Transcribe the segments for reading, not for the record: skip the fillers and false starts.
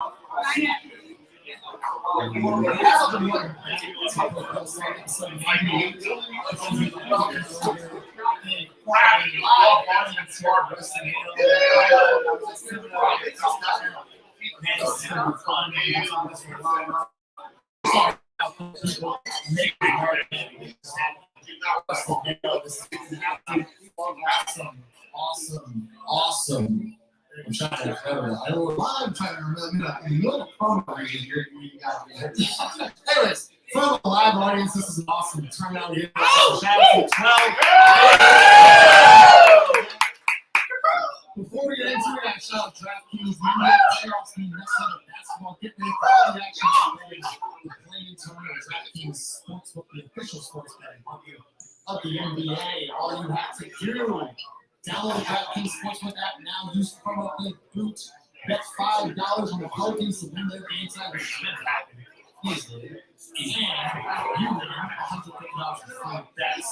Awesome. I'm trying to remember. I'm trying to remember. You know the promo right here. You got it. Anyways, from the live audience, this is an awesome turnout here. Shout out to 12. Before we get into it, I shout out DraftKings. Playoffs being next up basketball. Get ready for all the action the playing tournament. DraftKings Sportsbook, the official sports betting of the NBA. All you have to do. Download the DraftKings Sportsbook app now. Use promo code BOOT. Bet $5 on the Pelicans to win their game time with Schmidt. Easily. And you win $150 in free bets.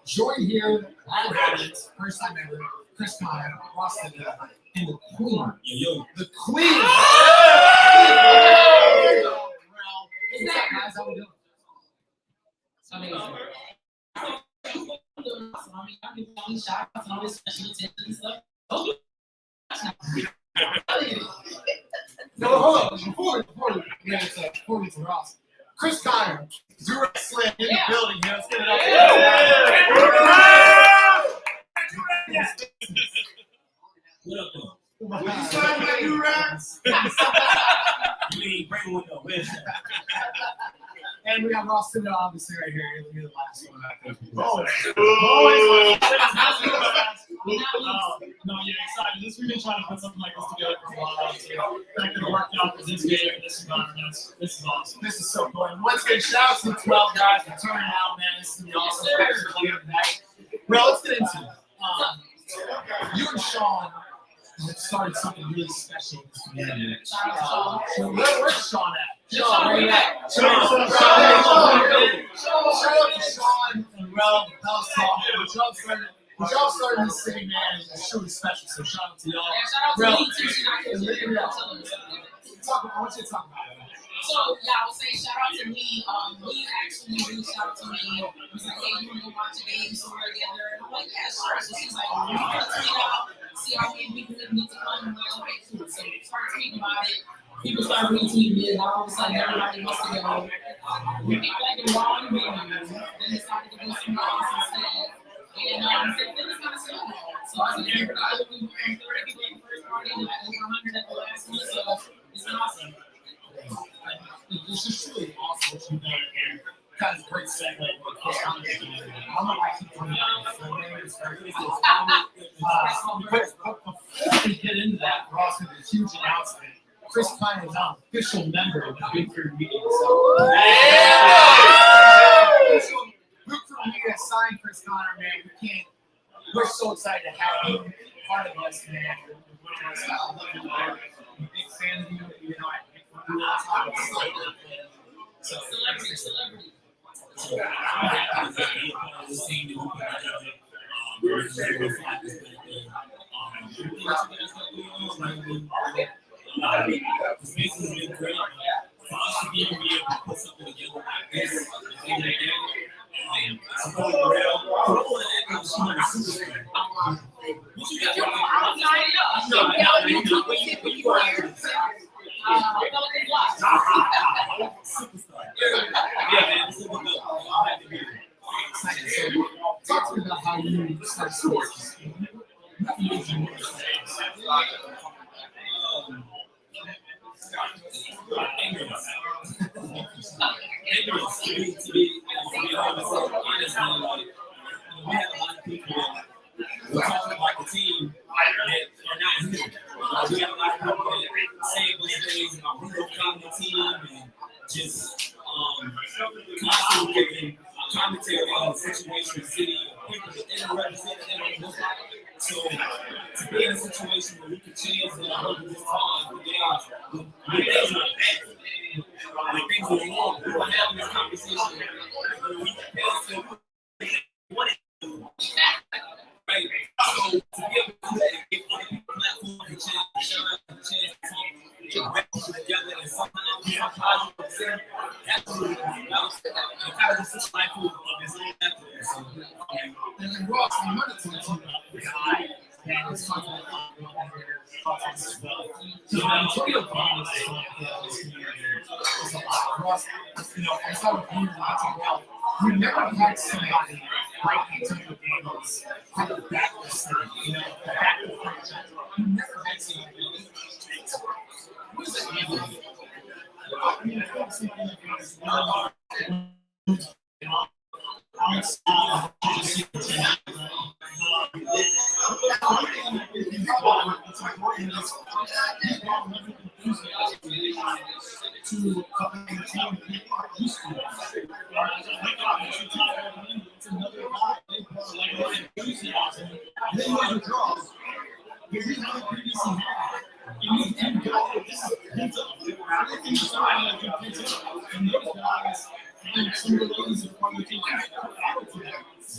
Join here, live audience, first time ever, Chris Connor, Boston, and the Queen. The Queen! What's up, guys? How we doing? Amazing. I've been calling shots and all this special attention and stuff. No, hold on. Before we get to Ross, Chris Connor, Zero Slam in the building here. Let's get it up. What up, though? What you starting my new racks? You ain't bringing one though. And we got Ross Tinder obviously right here. Look at the last one back there. No, yeah, excited. We've been trying to put something like this together for a while. So thank you for working out for this game and this environment. This is awesome. This is so cool. And once again, shout out to the 12 guys for turning out, man. This is going to be awesome. Thanks for coming tonight. Well, let's get into it. You and Sean started something really special in this community. Where's Sean at? Sean, where you at? Shout out to Sean and Rel, Pels Talk. What y'all started this city, man, is truly special. So shout out to y'all. Yeah, shout out to me too. I want you to talk about it. So, yeah, I was saying shout out to me. He actually reached out to me. He was like, hey, you want to go watch a game somewhere together? And I'm like, yeah, sure. So she's like, you want to tweet out, see how many people need to come. And I'm like, okay, cool. So we started tweeting about it. People started retweeting it. All of a sudden, everybody wants to go. We get back in wrong venues. Then decided to go somewhere else instead. And said, then it's kind of slow. So I was like, I looked at 30 people in the first party and like over 100 at the last one. So it's been awesome. It's just really awesome what you've done here. Kind of great segue with Chris Connor. I don't know why I keep bringing up before we get into that, we're also going to do a huge announcement. Chris Connor is now an official member of the Big Crew Media. So, Big Crew Media signed Chris Connor, man. We're so excited to have you part of us, man. I love you, man. I'm a big fan of you. You know, celebrity. So I'm happy to be a part of this team that we put together. We're very reflective. It's basically been great for us to be able to put something together like this. Supporting the rail. Talk to me about how you start sports. Ignorance, to be honest, like, we have a lot of people that we're talking like a team that are not here. We have a lot of people that say those things about who don't come on the team and just constantly giving commentary on the situation, city, people that they represent, they don't look like. So to be in a situation where we can change the whole this time for games, when things are bad, when things are wrong, we were having this conversation where we can pass to what it is. Right? So to be able to do that and give other people platform and chance to shine, a chance to talk, get back to the together and somehow somehow that's what it kind of just looks like of his own effort. And then Ross, another team, guy that is talking about as well. So Antonio Brown is talking about this community. It's a lot. Ross, I saw a few lots of well. You never had somebody like Antonio Davis kind of back the city, back the franchise. You never had somebody like that. What does that mean? I mean, I think somebody like this,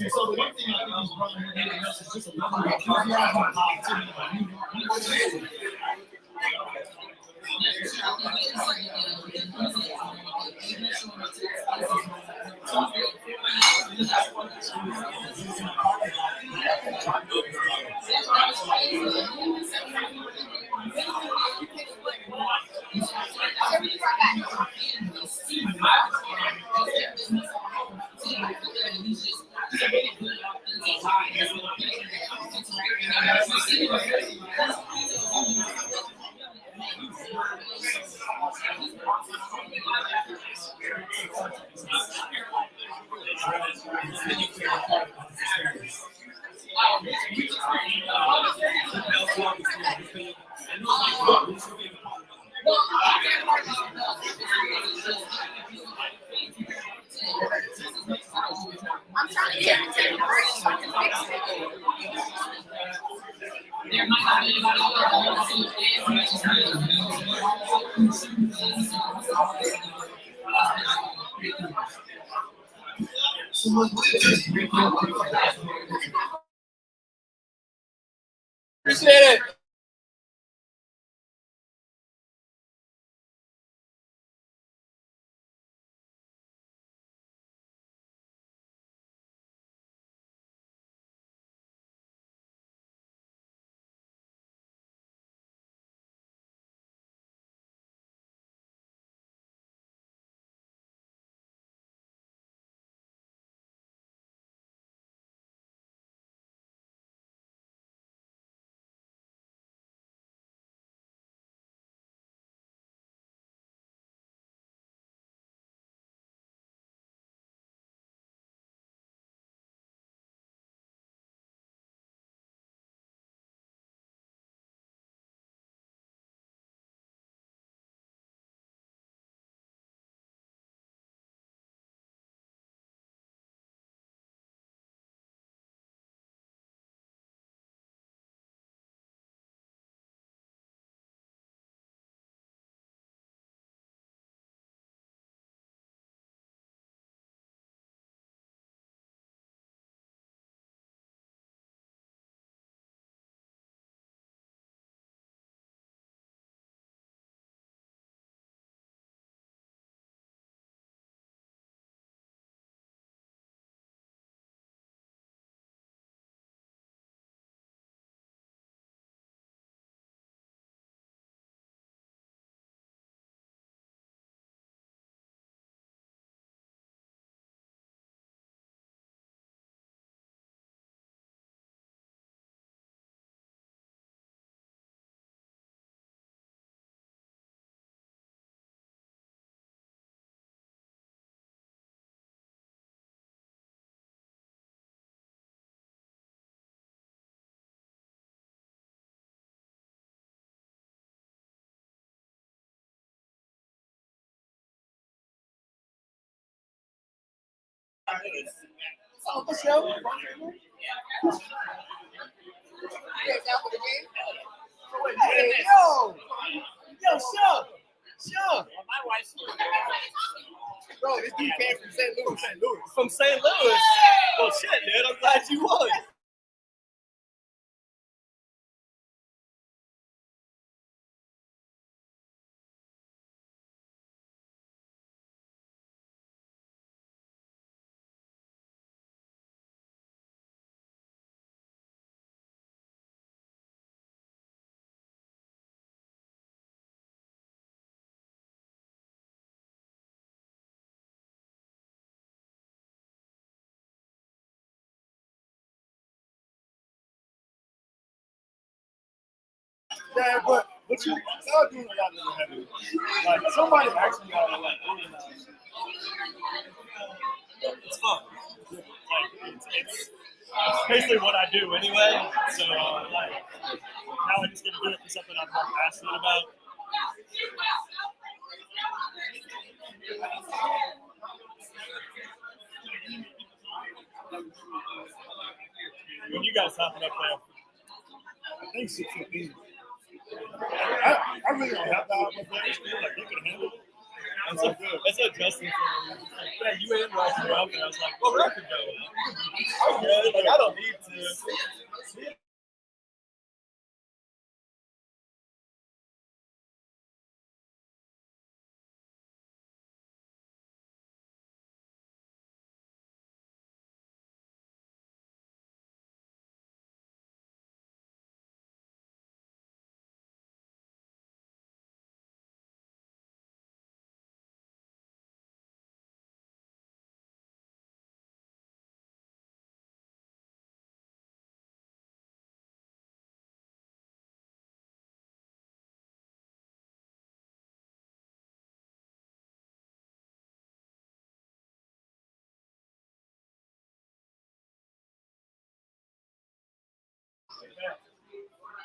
So the one thing I think he's brought in here is just a level of enthusiasm and positivity. I'm trying to get it. There might not be anybody Appreciate it. Oh, for sure. Hey, yo, sure. My wife's Bro, this dude came from St. Louis. from St. Louis. Well, shit, dude. I'm glad you won. Yeah, but you y'all doing a lot of heavy. Like somebody actually got to like organize. It's fun. Like it's basically what I do anyway. So like now I'm just gonna do it for something I'm more passionate about. When you guys hopping up there? I think 6:15. I really don't have that much better skill. Like they could handle it. That's what Justin said. Yeah, you ain't walking up, and I was like, well, I could go. I'm good. Like, I don't need to.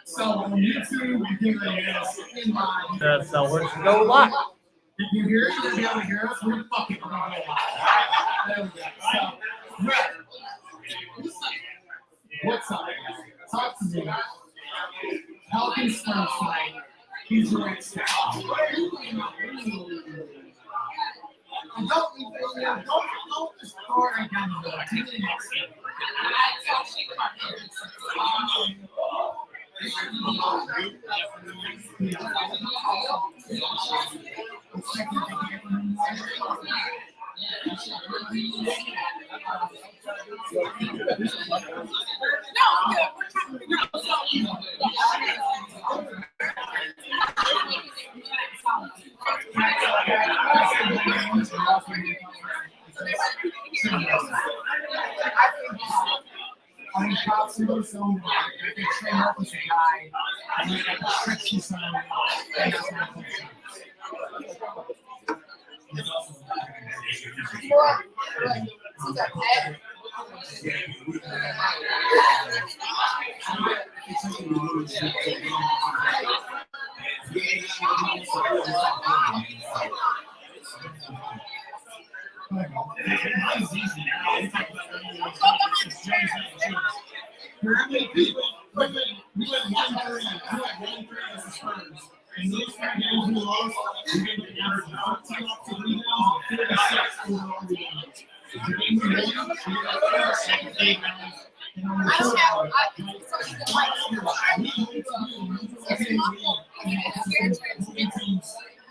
So on YouTube, you can in my. So we're going to go live. Did you hear it? Did you be able to hear us? We're fucking going to go live. There we go. So, Brett, what's up? Talk to me. Pelicans Spurs tonight. He's your next don't just score again. Take the next game. I mean, props to those so much. I think Trey Murphy's a guy. I mean, I can stretch you some. And that's my question. We went 1-3 as the Spurs. And those 3 games we lost, we gave the average 14 off to rebounds and 36 overall rebounds. The game we won, we got the second game rounds. And on the short side,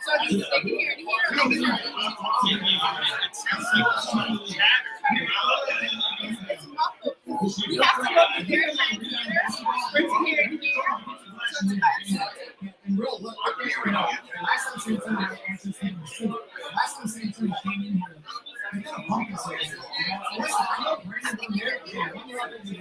So do you think you're here to hear? You have to look at your in real look, here we go. Last time St. Tony came in here, they got a pump us here. Listen, I know Brandon been there. Yeah, when you're up in the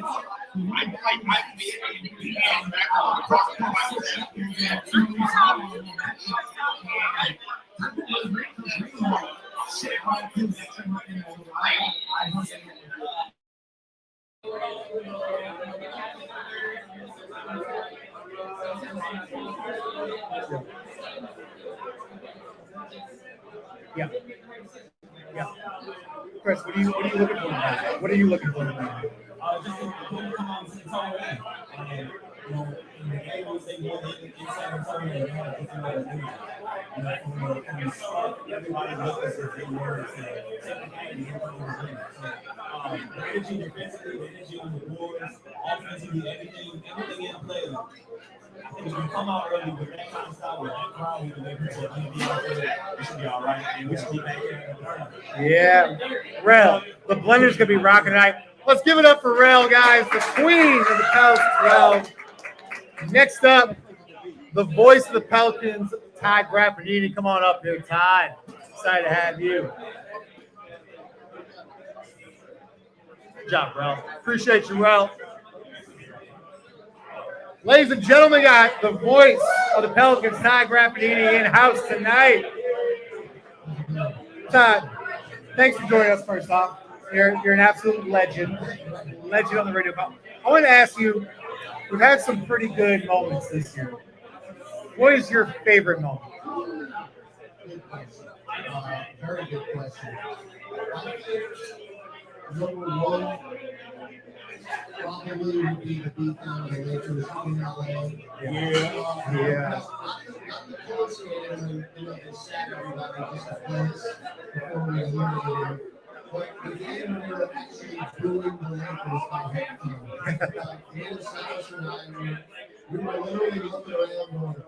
Yeah. Yeah. Chris, what are you looking for tonight? What are you looking for tonight? Just to come on to the top end. You know, in the game, we say more than in San Antonio, you have to do what you do. You know, from the start, everybody looks as if they were to take the game and get over the win. So, the energy defensively, the energy on the boards, offensively, everything in play. I think if you come out early with that kind of style, with that crowd, we can make people be out there. We should be all right, and we should be back here in the tournament. Yeah. Rel, the Blender's going to be rocking tonight. Let's give it up for Rel, guys, the queen of the Pelicans, Rel. Next up, the voice of the Pelicans, Ty Graffinini. Come on up here, Ty. Excited to have you. Good job, Rel. Appreciate you, Rel. Ladies and gentlemen, we got the voice of the Pelicans, Todd Graffitini, in-house tonight. Todd, thanks for joining us first off. You're an absolute legend. Legend on the radio. I want to ask you, we've had some pretty good moments this year. What is your favorite moment? Good question. Very good question. I think number one probably would be the beatdown of the Lakers in LA. Yeah. Not the close game when they sat everybody just to place before we eliminated. But the game we were actually booing the Lakers by halftime. Me and Silas and I, we were literally looking around going,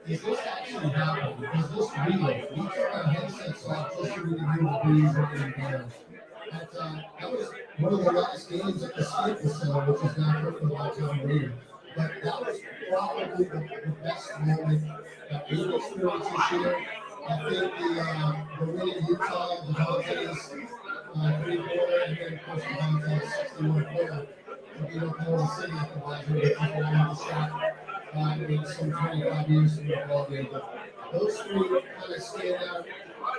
is this actually happening? Is this real? We took our headsets off just so we could hear the bees running down. That was one of the last games at the Staples Center, which is now hurt for lifetime radio. But that was probably the best moment that we've experienced this year. I think the win in Utah, the Devontae's three-pointer, and then of course Devontae's 61-footer. You know, Oklahoma City at the buzzer, they took a long shot in some 25 years from the ball game. But those three kind of stand out on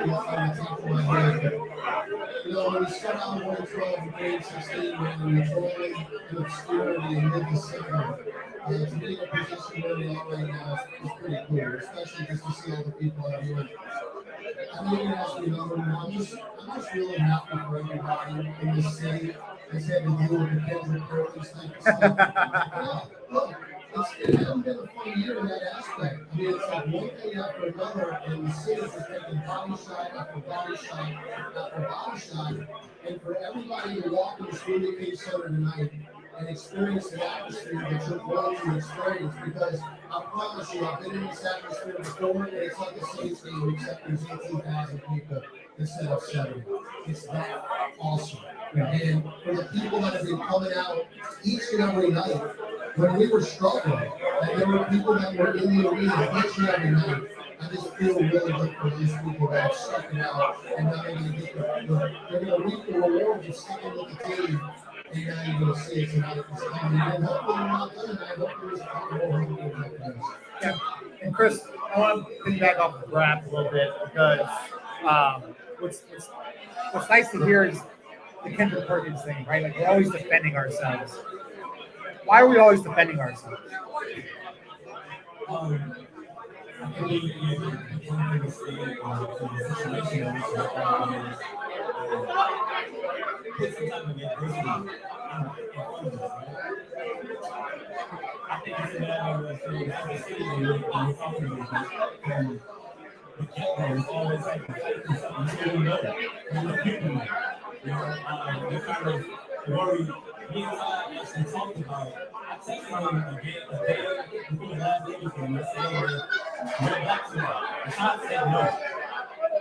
the top of my head. But, you know, when we start out 1-12 and grade 16, when we were trolling in obscurity in mid-December, to be in a position where we are right now is pretty cool, especially just to see all the people out here. I mean, as we know, I'm just really happy for everybody in this city that's had to deal with the Kendrick Perkins type of stuff. Look, it hasn't been a fun year in that aspect. I mean, it's like one thing after another, and the city's just taking body shot after body shot after body shot. And for everybody to walk in the Studio Case Center tonight and experience the atmosphere that you're going to experience, because I promise you, I've been in this atmosphere before, and it's like a Saints game, except there's 18,000 people instead of 70. It's that awesome. And for the people that have been coming out each and every night, when we were struggling, and there were people that were in the arena each and every night, I just feel really good for these people that have stuck it out, and now they're going to get they're going to reap the rewards of sticking with the team. And now you're going to see it tonight. And hopefully you're not done tonight. Hopefully there's a couple more home games after this. Yeah. And Chris, I want to piggyback off the draft a little bit because what's nice to hear is the Kendrick Perkins thing, right? Like we're always defending ourselves. Why are we always defending ourselves? I believe in the state the situation in which put some type of adversity I think it's a matter of the city and you're talking about from the get-go. It's always like fighting something you don't know. You people know. You're kind of worried. Me and Todd actually talked about I texted him a day before the last Lakers game. I said, "Red Black tonight." And Todd said no.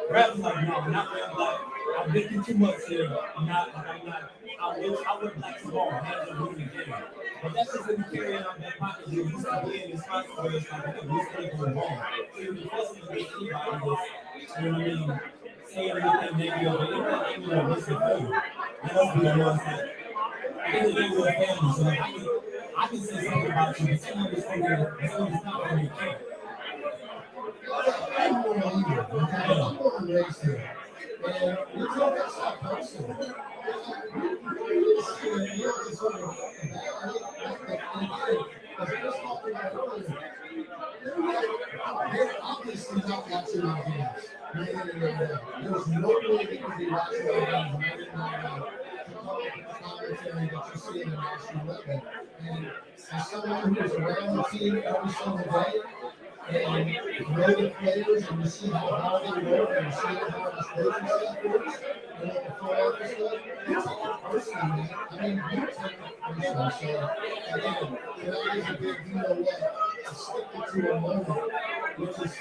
Brad was like, "No, not Red Black. I've been through too much here. I went back to ball, hands up winning the game." But that's just when you carry on that pocket. You used to be in this spot where it's like, okay, this thing goes wrong. So you're forcing to get anybody that's, you know what I mean, say everything negative, but anything you know, listen to you. Let's be honest that. I think they were a family, so like I can say something about you, but someone is thinking it's not when you can't. I'm going to leave it. I'm going to race here. And we told that stuff personally. They're obviously not watching our games. There's no way they could be watching our games. And I didn't know commentary that you see in the national level. And as someone who's around the team every single day, and you know the players, and you see how hard they work, and you see how hard the coaching staff works, and what the front office does, they take it personally, man. I mean, you take it personally. So, again, tonight is a big, you know what, stick it to a moment, which is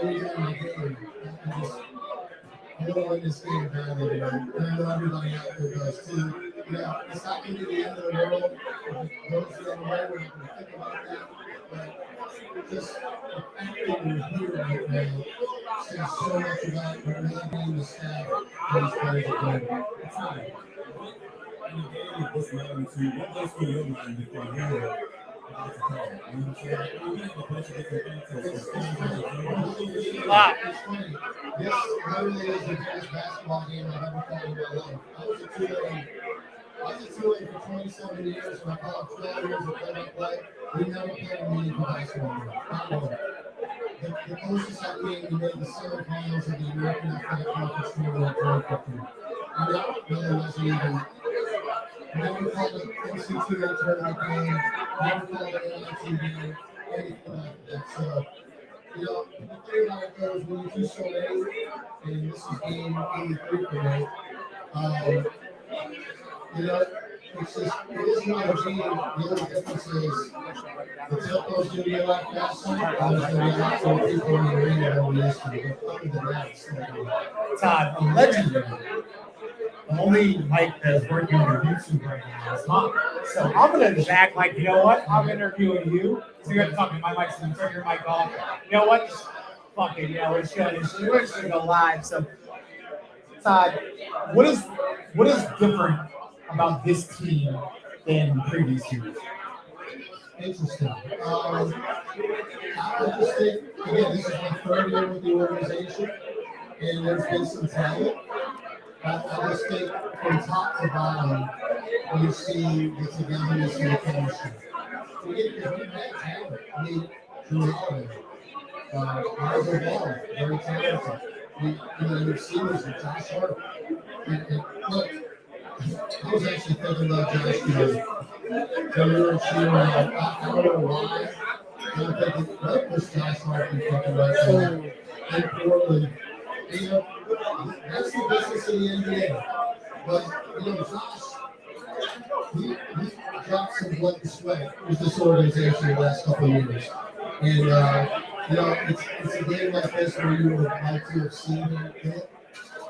early in the game. I don't win this game badly, man. And I know everybody out there does too. Yeah, it's not going to be the end of the world. Those the other way, we're not going to think about that. But just the fact that we're here right now says so much about really being the staff that these players are doing. It's not. In a game of this magnitude, what goes through your mind before you Wow. It's funny. This literally is the biggest basketball game I've ever played in my life. I was a 2A for 27 years, and I called 12 years of play-by-play. We never played a meaningful basketball game. Not one. The closest I came, we made the semifinals of the American Athletic Conference Tournament in 2015. And that really wasn't even. Never called an NCAA tournament game. Never called an NIT game. Anything like that. So, you know, the thing about it goes when you do so many, and this is game 83 for me. You know, it's just, it is not a team. The only difference is the tempo's going to be a lot faster. There's going to be a lot more people in the arena than we used to. But other than that, it's going to be Todd, a legend. Only Mike that's working on YouTube right now is mom. So I'm going to just act like, you know what? I'm interviewing you. So you have to talk to my mic, so you turn your mic off. You know what? Just fuck it. You know, we're just going to go live. So, Todd, what is different about this team than previous years? interesting. I just think, again, this is my third year with the organization, and there's been some talent. I just think from top to bottom, you see the togetherness and the chemistry. We've had talent. I mean, Drew Holiday, Miles O'Donnell, very talented. Your receivers with Josh Hart. And look, I was actually thinking about Josh today. When we were cheering, I don't know why. I'm thinking, what was Josh Hart thinking right now? In Portland. You know, that's the business of the NBA. But, you know, Josh, he dropped some blood and sweat with this organization the last couple of years. And, you know, it's a game like this where you would like to have seen him in it.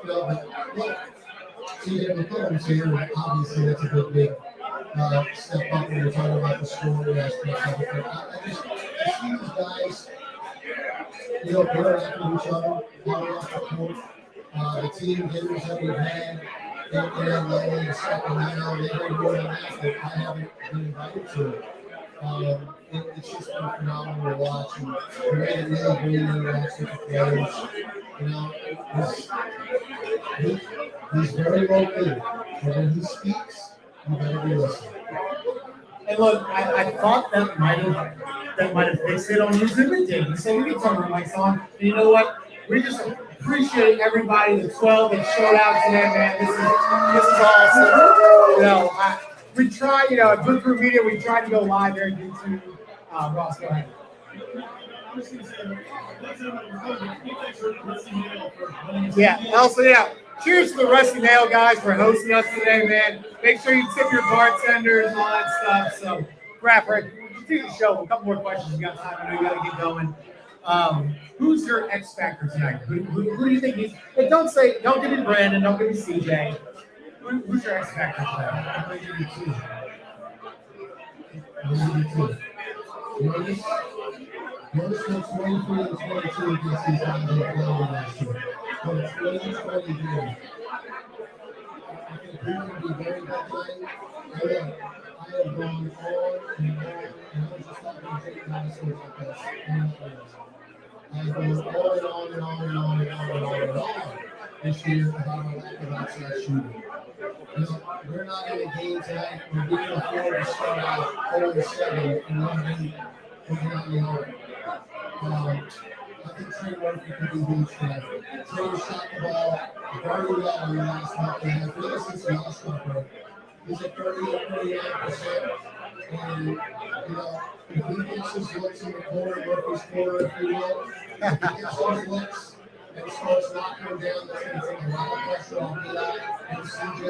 You know, but look, CJ McCollum's here, and obviously that's a big step up when you're talking about the scoring aspect of it. But I see these guys, you know, interact with each other, power off the court. The team hitters that we've had in LA and Sacramento, they've been more than that I haven't been invited to. It's just been phenomenal to watch, and the way that really interacts with the players. You know, he's very low key, but when he speaks, you better be listening. And look, I thought that might have fixed it on YouTube. It didn't. So we can turn our mics on. And you know what? We just appreciate everybody, the 12 that showed out today, man. This is awesome. You know, we try, you know, at Blue Crew Media, we tried to go live there on YouTube. Ross, go ahead. Yeah. Also, yeah. Cheers to the Rusty Nail guys for hosting us today, man. Make sure you tip your bartenders and all that stuff. So, Bradford, continue the show. A couple more questions. You got time? I know you got to get going. Who's your X factor tonight? Who do you think is? Hey, don't give me Brandon. Don't give me CJ. Who's your X factor tonight? I'm going to give you two. Notice went 23 and 22 against these guys in Florida last year. But 20-20 here. I think he can be very good tonight. I have gone on, and I was just talking to Jake Madison about this. I've gone on this year about a lack of outside shooting. You know, we're not in a game tonight. We're being afforded to start out 0-7 and not the other. I think Trey Murphy could be huge tonight. Trey shot the ball very well in the last month and a half. Really since the All-Star break. He's at 38%. And, you know, if he gets his looks in the corner, Murphy's corner, if you will, if he gets those looks and starts knocking them down, that's going to take a lot of pressure off Eli and CJ.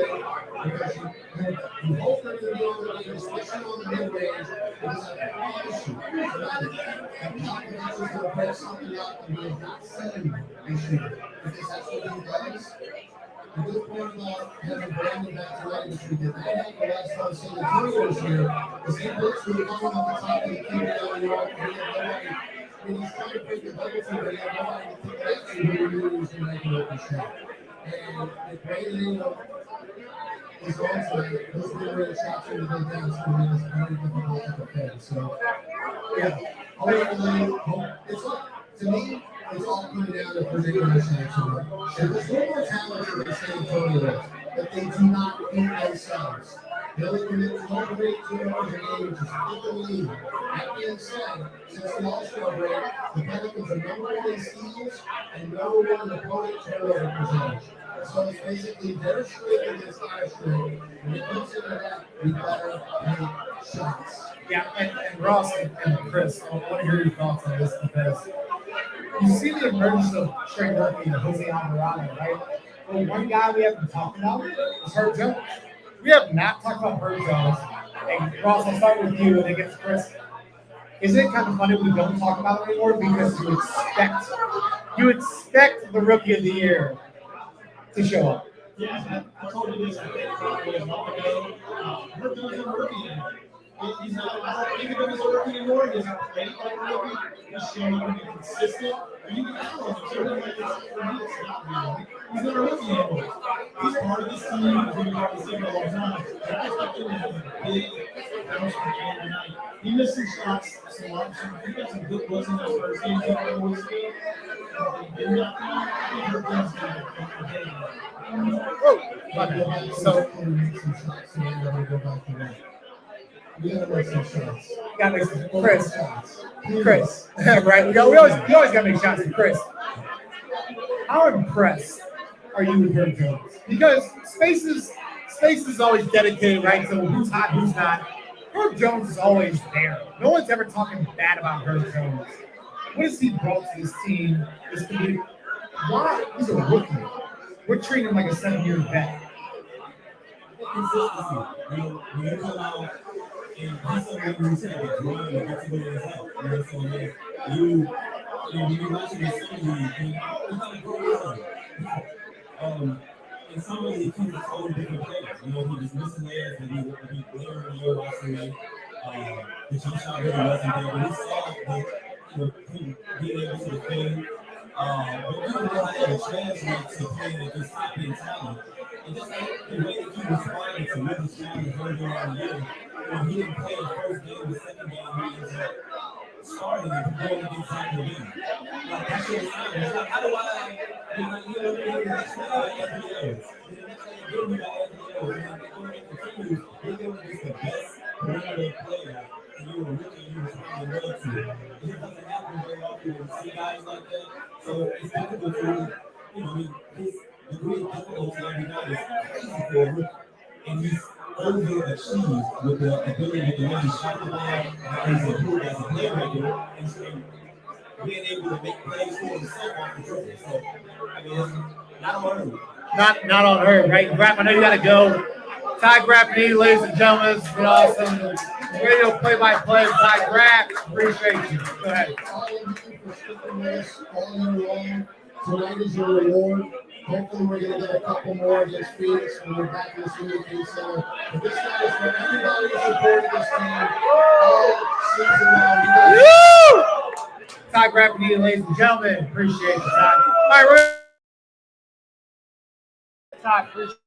Because you hope they're going to be on the game, especially on the mid-range, because I promise you, that confidence is going to break something up and we have not seen this year. Because that's what he does. The good part about having Brandon back tonight, which we did not have the last time San Antonio was here, is he looks to the one at the top of the key down in New York, and he had nobody. When he's trying to pick the double team, but he had nobody to pick it up to who he knew was going to make an open shot. And if Brandon, you know, is on tonight. Those mid-range shots are the big downs for me. It's very difficult to defend. So, yeah, hopefully, it's like, to me, it's all coming down to particular shots. And there's no more talented than San Antonio is, but they do not beat themselves. They only commit 12 great turnovers a game, which is fifth in the league. That being said, since the All-Star break, the Pelicans are number one in steals and number one in opponent turnover percentage. So it's basically their strength against our strength. When it comes to that, we better make shots. Yeah, and Ross and Chris, I want to hear your thoughts on this because you see the emergence of Trey Murphy and Jose Alvarado, right? Well, one guy we haven't talked about is Herb Jones. We have not talked about Herb Jones. And Ross, I'll start with you and then get to Chris. Isn't it kind of funny we don't talk about it anymore because you expect the rookie of the year to show up? Yeah, I told you this, I think, probably a month ago. Herb Jones is a rookie. He's not even though he's a rookie anymore, he's not playing like a rookie. He's showing to be consistent. And you can count on him. So for me, it's not real. He's not a rookie anymore. He's part of this team. He's been part of this team for a long time. I expect him to have a big bounce from the end tonight. He missed some shots. So he got some good looks in those first games. He always did. He did not come out. I think Herb Jones is going to So, We gotta make some shots. got to make some. Chris, right? We always got to make shots. Chris, how impressed are you with Herb Jones? Because space is always dedicated, right? So who's hot, who's not. Herb Jones is always there. No one's ever talking bad about Herb Jones. What has he brought to this team? This community? Why? He's a rookie. We're treating him like a 7-year vet. consistency. When you come out and he's somebody who said the grind and gets to go to his health. So when you watching the summer league, you gotta grow up. And some of it comes with all different players. He just missing layers and he glaring on your watching like the jump shot really wasn't there, but he saw him being able to defend. But even though I had a translate to playing against top end talent, and just like the way that he responded to what his challenge early on the year, he didn't play the first game, the second game, he ended up starting and going against Zach Levine. Like, that's your sign. It's like, how do I, the next play like Anthony Edwards. The next play give me like Anthony Edwards. And they're going to continue, they're going against the best perimeter player, and you're a rookie and you're responding well to it. It just doesn't happen very often when you see guys like that. So it's difficult for his degree of difficulty every night is crazy for a rookie. And he's overachieved with the ability with the way he shot the ball, and he's improved as a playmaker, and being able to make plays for himself off the dribble. So, I mean, it's not on him. Not on her, right? Graf, I know you got to go. Ty Graffini, ladies and gentlemen, it's been awesome. Radio play-by-play, Ty Graf. Appreciate you. Go ahead. All of you for sticking with us all year long. Tonight is your reward. Hopefully, we're going to get a couple more against Phoenix when we're back in the Community Center. But this night is for everybody who supported this team all season long. Woo! Ty Graffini, ladies and gentlemen. Appreciate the time. All right, Ty, appreciate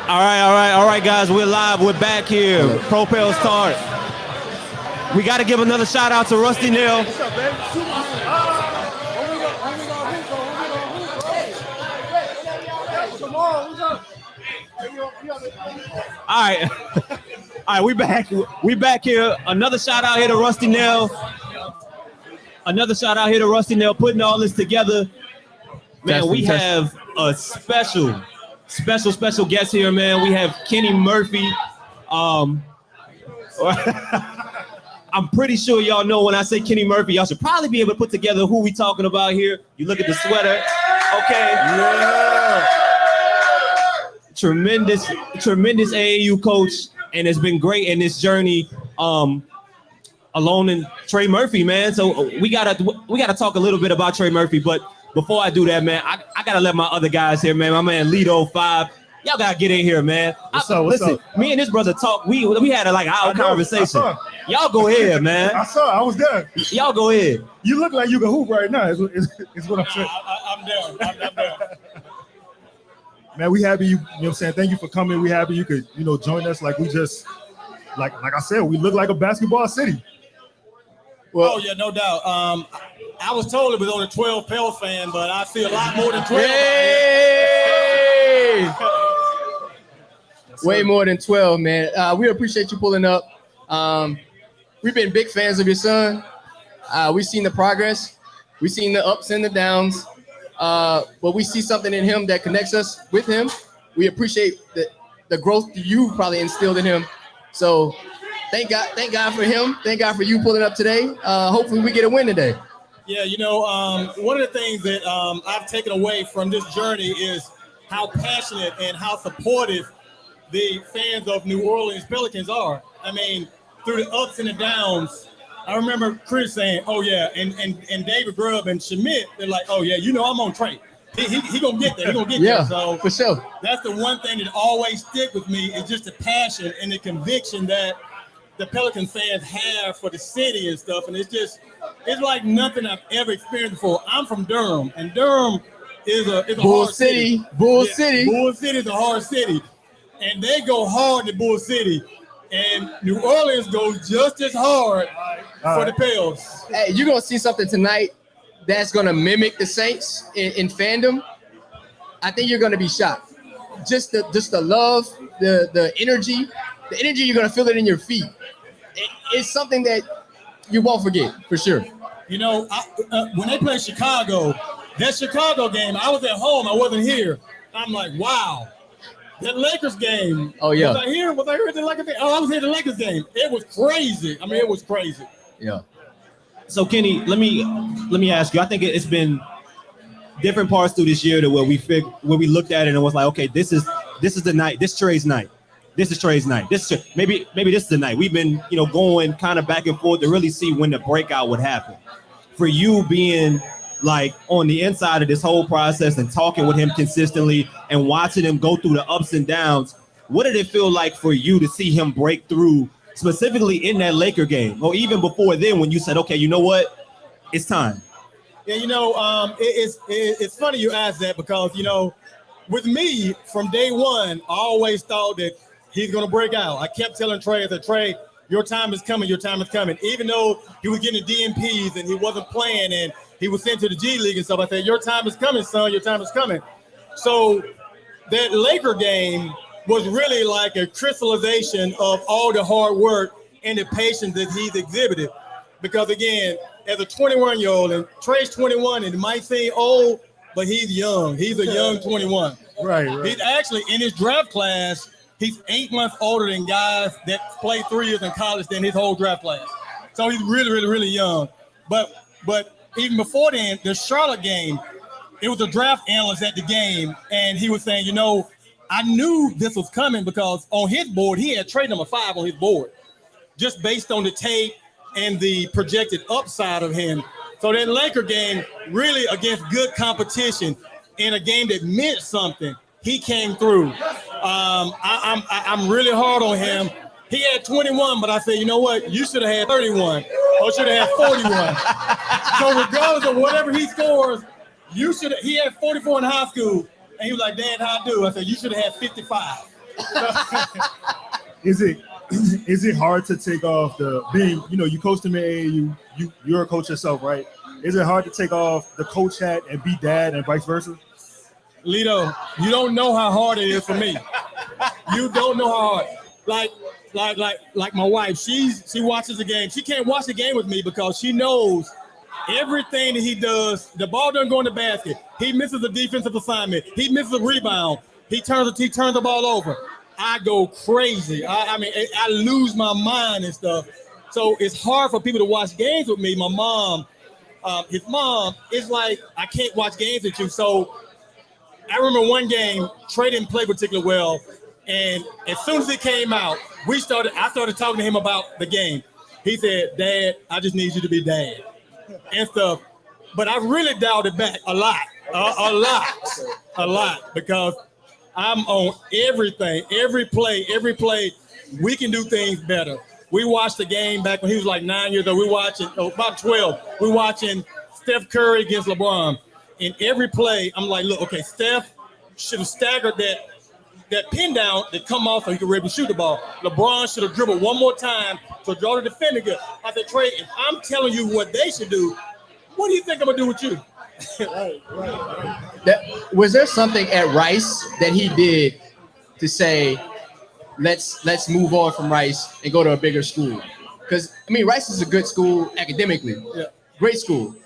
All right, guys. We're live. We're back here. Propel start. We got to give another shout out to Rusty Nail. What's up, baby? All right. All right, we back. We back here. Another shout out here to Rusty Nail. Another shout out here to Rusty Nail putting all this together. Man, we have a special guest here, man. We have Kenny Murphy. I'm pretty sure y'all know when I say Kenny Murphy, y'all should probably be able to put together who we talking about here. You look at the sweater. Okay. Yeah. Tremendous AAU coach, and it's been great in this journey. Alone in Trey Murphy, man. So we gotta talk a little bit about Trey Murphy, but before I do that, man, I gotta let my other guys here, man. My man Lido 5. Y'all gotta get in here, man. What's Listen, up? me and this brother talk. We had a hour conversation. Y'all go ahead, man. I was there. Y'all go ahead. You look like you can hoop right now. Is what I'm saying. I'm down. I'm down. Man, we happy you know what I'm saying? Thank you for coming. We happy you could, join us. Like we just like I said, we look like a basketball city. Well, yeah, no doubt. I was told it was only 12 Pels fan, but I see a lot more than 12. Hey! Way more than 12, man. We appreciate you pulling up. We've been big fans of your son. We've seen the progress. We've seen the ups and the downs. But we see something in him that connects us with him. We appreciate the growth you probably instilled in him. So thank God for him. Thank God for you pulling up today. Hopefully we get a win today. Yeah, one of the things that I've taken away from this journey is how passionate and how supportive the fans of New Orleans Pelicans are. I mean, through the ups and the downs, I remember Chris saying, "Oh yeah," and David Grubb and Schmidt, they're like, "Oh yeah, I'm on Trey. He gonna get there. He gonna get there." So for sure. That's the one thing that always stick with me is just the passion and the conviction that the Pelican fans have for the city and stuff. And it's like nothing I've ever experienced before. I'm from Durham, and Durham is a Bull hard City. city. Bull City. Bull City is a hard city, and they go hard to Bull City. And New Orleans goes just as hard for the Pels. Hey, you're going to see something tonight that's going to mimic the Saints in fandom. I think you're going to be shocked. Just the love, the energy. The energy, you're going to feel it in your feet. It's something that you won't forget, for sure. When they played Chicago, that Chicago game, I was at home. I wasn't here. I'm like, wow. That Lakers game. Oh, yeah. Was I here at the Lakers game? Oh, I was here at the Lakers game. It was crazy. I mean, it was crazy. Yeah. So Kenny, let me ask you. I think it's been different parts through this year to where we looked at it and was like, okay, this is the night. This Trey's night. This is Trey's night. Maybe this is the night. We've been going kind of back and forth to really see when the breakout would happen. For you being like on the inside of this whole process and talking with him consistently and watching him go through the ups and downs, what did it feel like for you to see him break through, specifically in that Laker game, or even before then when you said, okay, you know what, it's time? Yeah, it's funny you ask that because, with me from day one, I always thought that he's going to break out. I kept telling Trey, I said, Trey, your time is coming. Your time is coming. Even though he was getting the DMPs and he wasn't playing and he was sent to the G League and stuff, I said, your time is coming, son. Your time is coming. So that Laker game was really like a crystallization of all the hard work and the patience that he's exhibited. Because, again, as a 21-year-old, and Trey's 21, and it might seem old, but he's young. He's a young 21. Right. He's actually, in his draft class, he's 8 months older than guys that played 3 years in college than his whole draft class. So he's really, really, really young. But even before then, the Charlotte game, it was a draft analyst at the game, and he was saying, I knew this was coming because on his board, he had trade number 5 on his board, just based on the tape and the projected upside of him. So that Laker game, really against good competition in a game that meant something, he came through. I'm really hard on him. He had 21, but I said, you know what? You should have had 31 or should have had 41. So regardless of whatever he scores, he had 44 in high school. And he was like, Dad, how I do? I said, you should have had 55. Is it hard to take off the being, you coached him at AAU, you're a coach yourself, right? Is it hard to take off the coach hat and be dad and vice versa? Lito, you don't know how hard it is for me. You don't know how hard. Like my wife, she watches the game. She can't watch the game with me because she knows everything that he does. The ball doesn't go in the basket. He misses a defensive assignment. He misses a rebound. He turns the ball over. I go crazy. I mean, I lose my mind and stuff. So it's hard for people to watch games with me. My mom, his mom, is like, I can't watch games with you. So I remember one game, Trey didn't play particularly well. And as soon as it came out, I started talking to him about the game. He said, Dad, I just need you to be dad and stuff. But I really dialed it back a lot, because I'm on everything, every play. We can do things better. We watched the game back when he was like 9 years old. We watching, about 12. We watching Steph Curry against LeBron. In every play, I'm like, look, okay, Steph should have staggered that pin down that come off so he could ready to shoot the ball. LeBron should have dribbled one more time to draw the defender good. I said, Trey, if I'm telling you what they should do, what do you think I'm gonna do with you? Was there something at Rice that he did to say, let's move on from Rice and go to a bigger school? Because I mean, Rice is a good school academically, great school,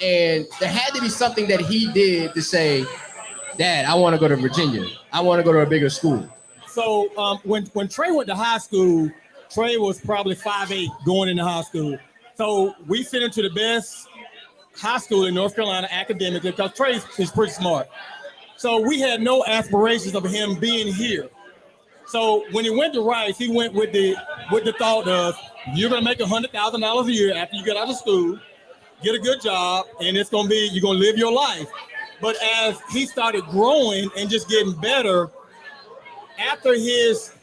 and there had to be something that he did to say, Dad, I want to go to Virginia. I want to go to a bigger school. So when Trey went to high school, Trey was probably 5'8" going into high school. So we sent him to the best high school in North Carolina academically because Trey is pretty smart. So we had no aspirations of him being here. So when he went to Rice, he went with the thought of, you're going to make $100,000 a year after you get out of school, get a good job, and you're going to live your life. But as he started growing and just getting better, after his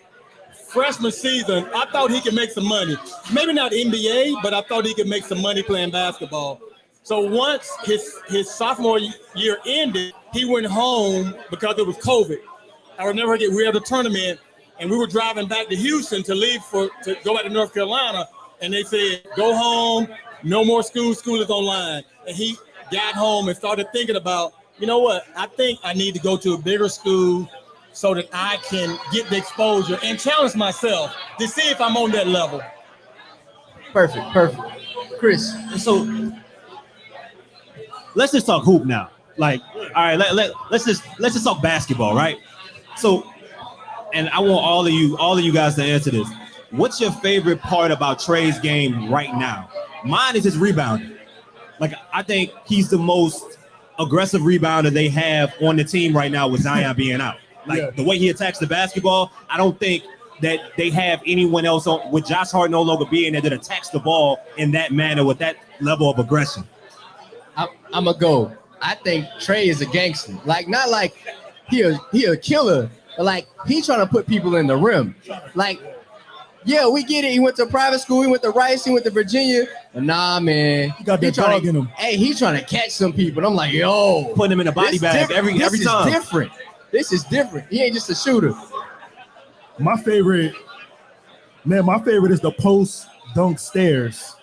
freshman season, I thought he could make some money. Maybe not NBA, but I thought he could make some money playing basketball. So once his sophomore year ended, he went home because it was COVID. I would never forget, we had a tournament, and we were driving back to Houston to go back to North Carolina, and they said, go home, no more school is online. And he got home and started thinking about, you know what, I think I need to go to a bigger school so that I can get the exposure and challenge myself to see if I'm on that level. Perfect. Chris. So let's just talk hoop now. Like, all right, let's just talk basketball, right? So, and I want all of you guys to answer this. What's your favorite part about Trey's game right now? Mine is his rebounding. Like, I think he's the most aggressive rebounder they have on the team right now with Zion being out. Like, the way he attacks the basketball, I don't think that they have anyone else on, with Josh Hart no longer being there, that attacks the ball in that manner with that level of aggression. I'm a go. I think Trey is a gangster. Like, not like he a killer, but like he trying to put people in the rim. Like, yeah, we get it. He went to private school. He went to Rice. He went to Virginia. But nah, man. He got that dog in him. Hey, he trying to catch some people. And I'm like, yo. Putting him in a body bag every time. This is different. He ain't just a shooter. My favorite is the post dunk stairs.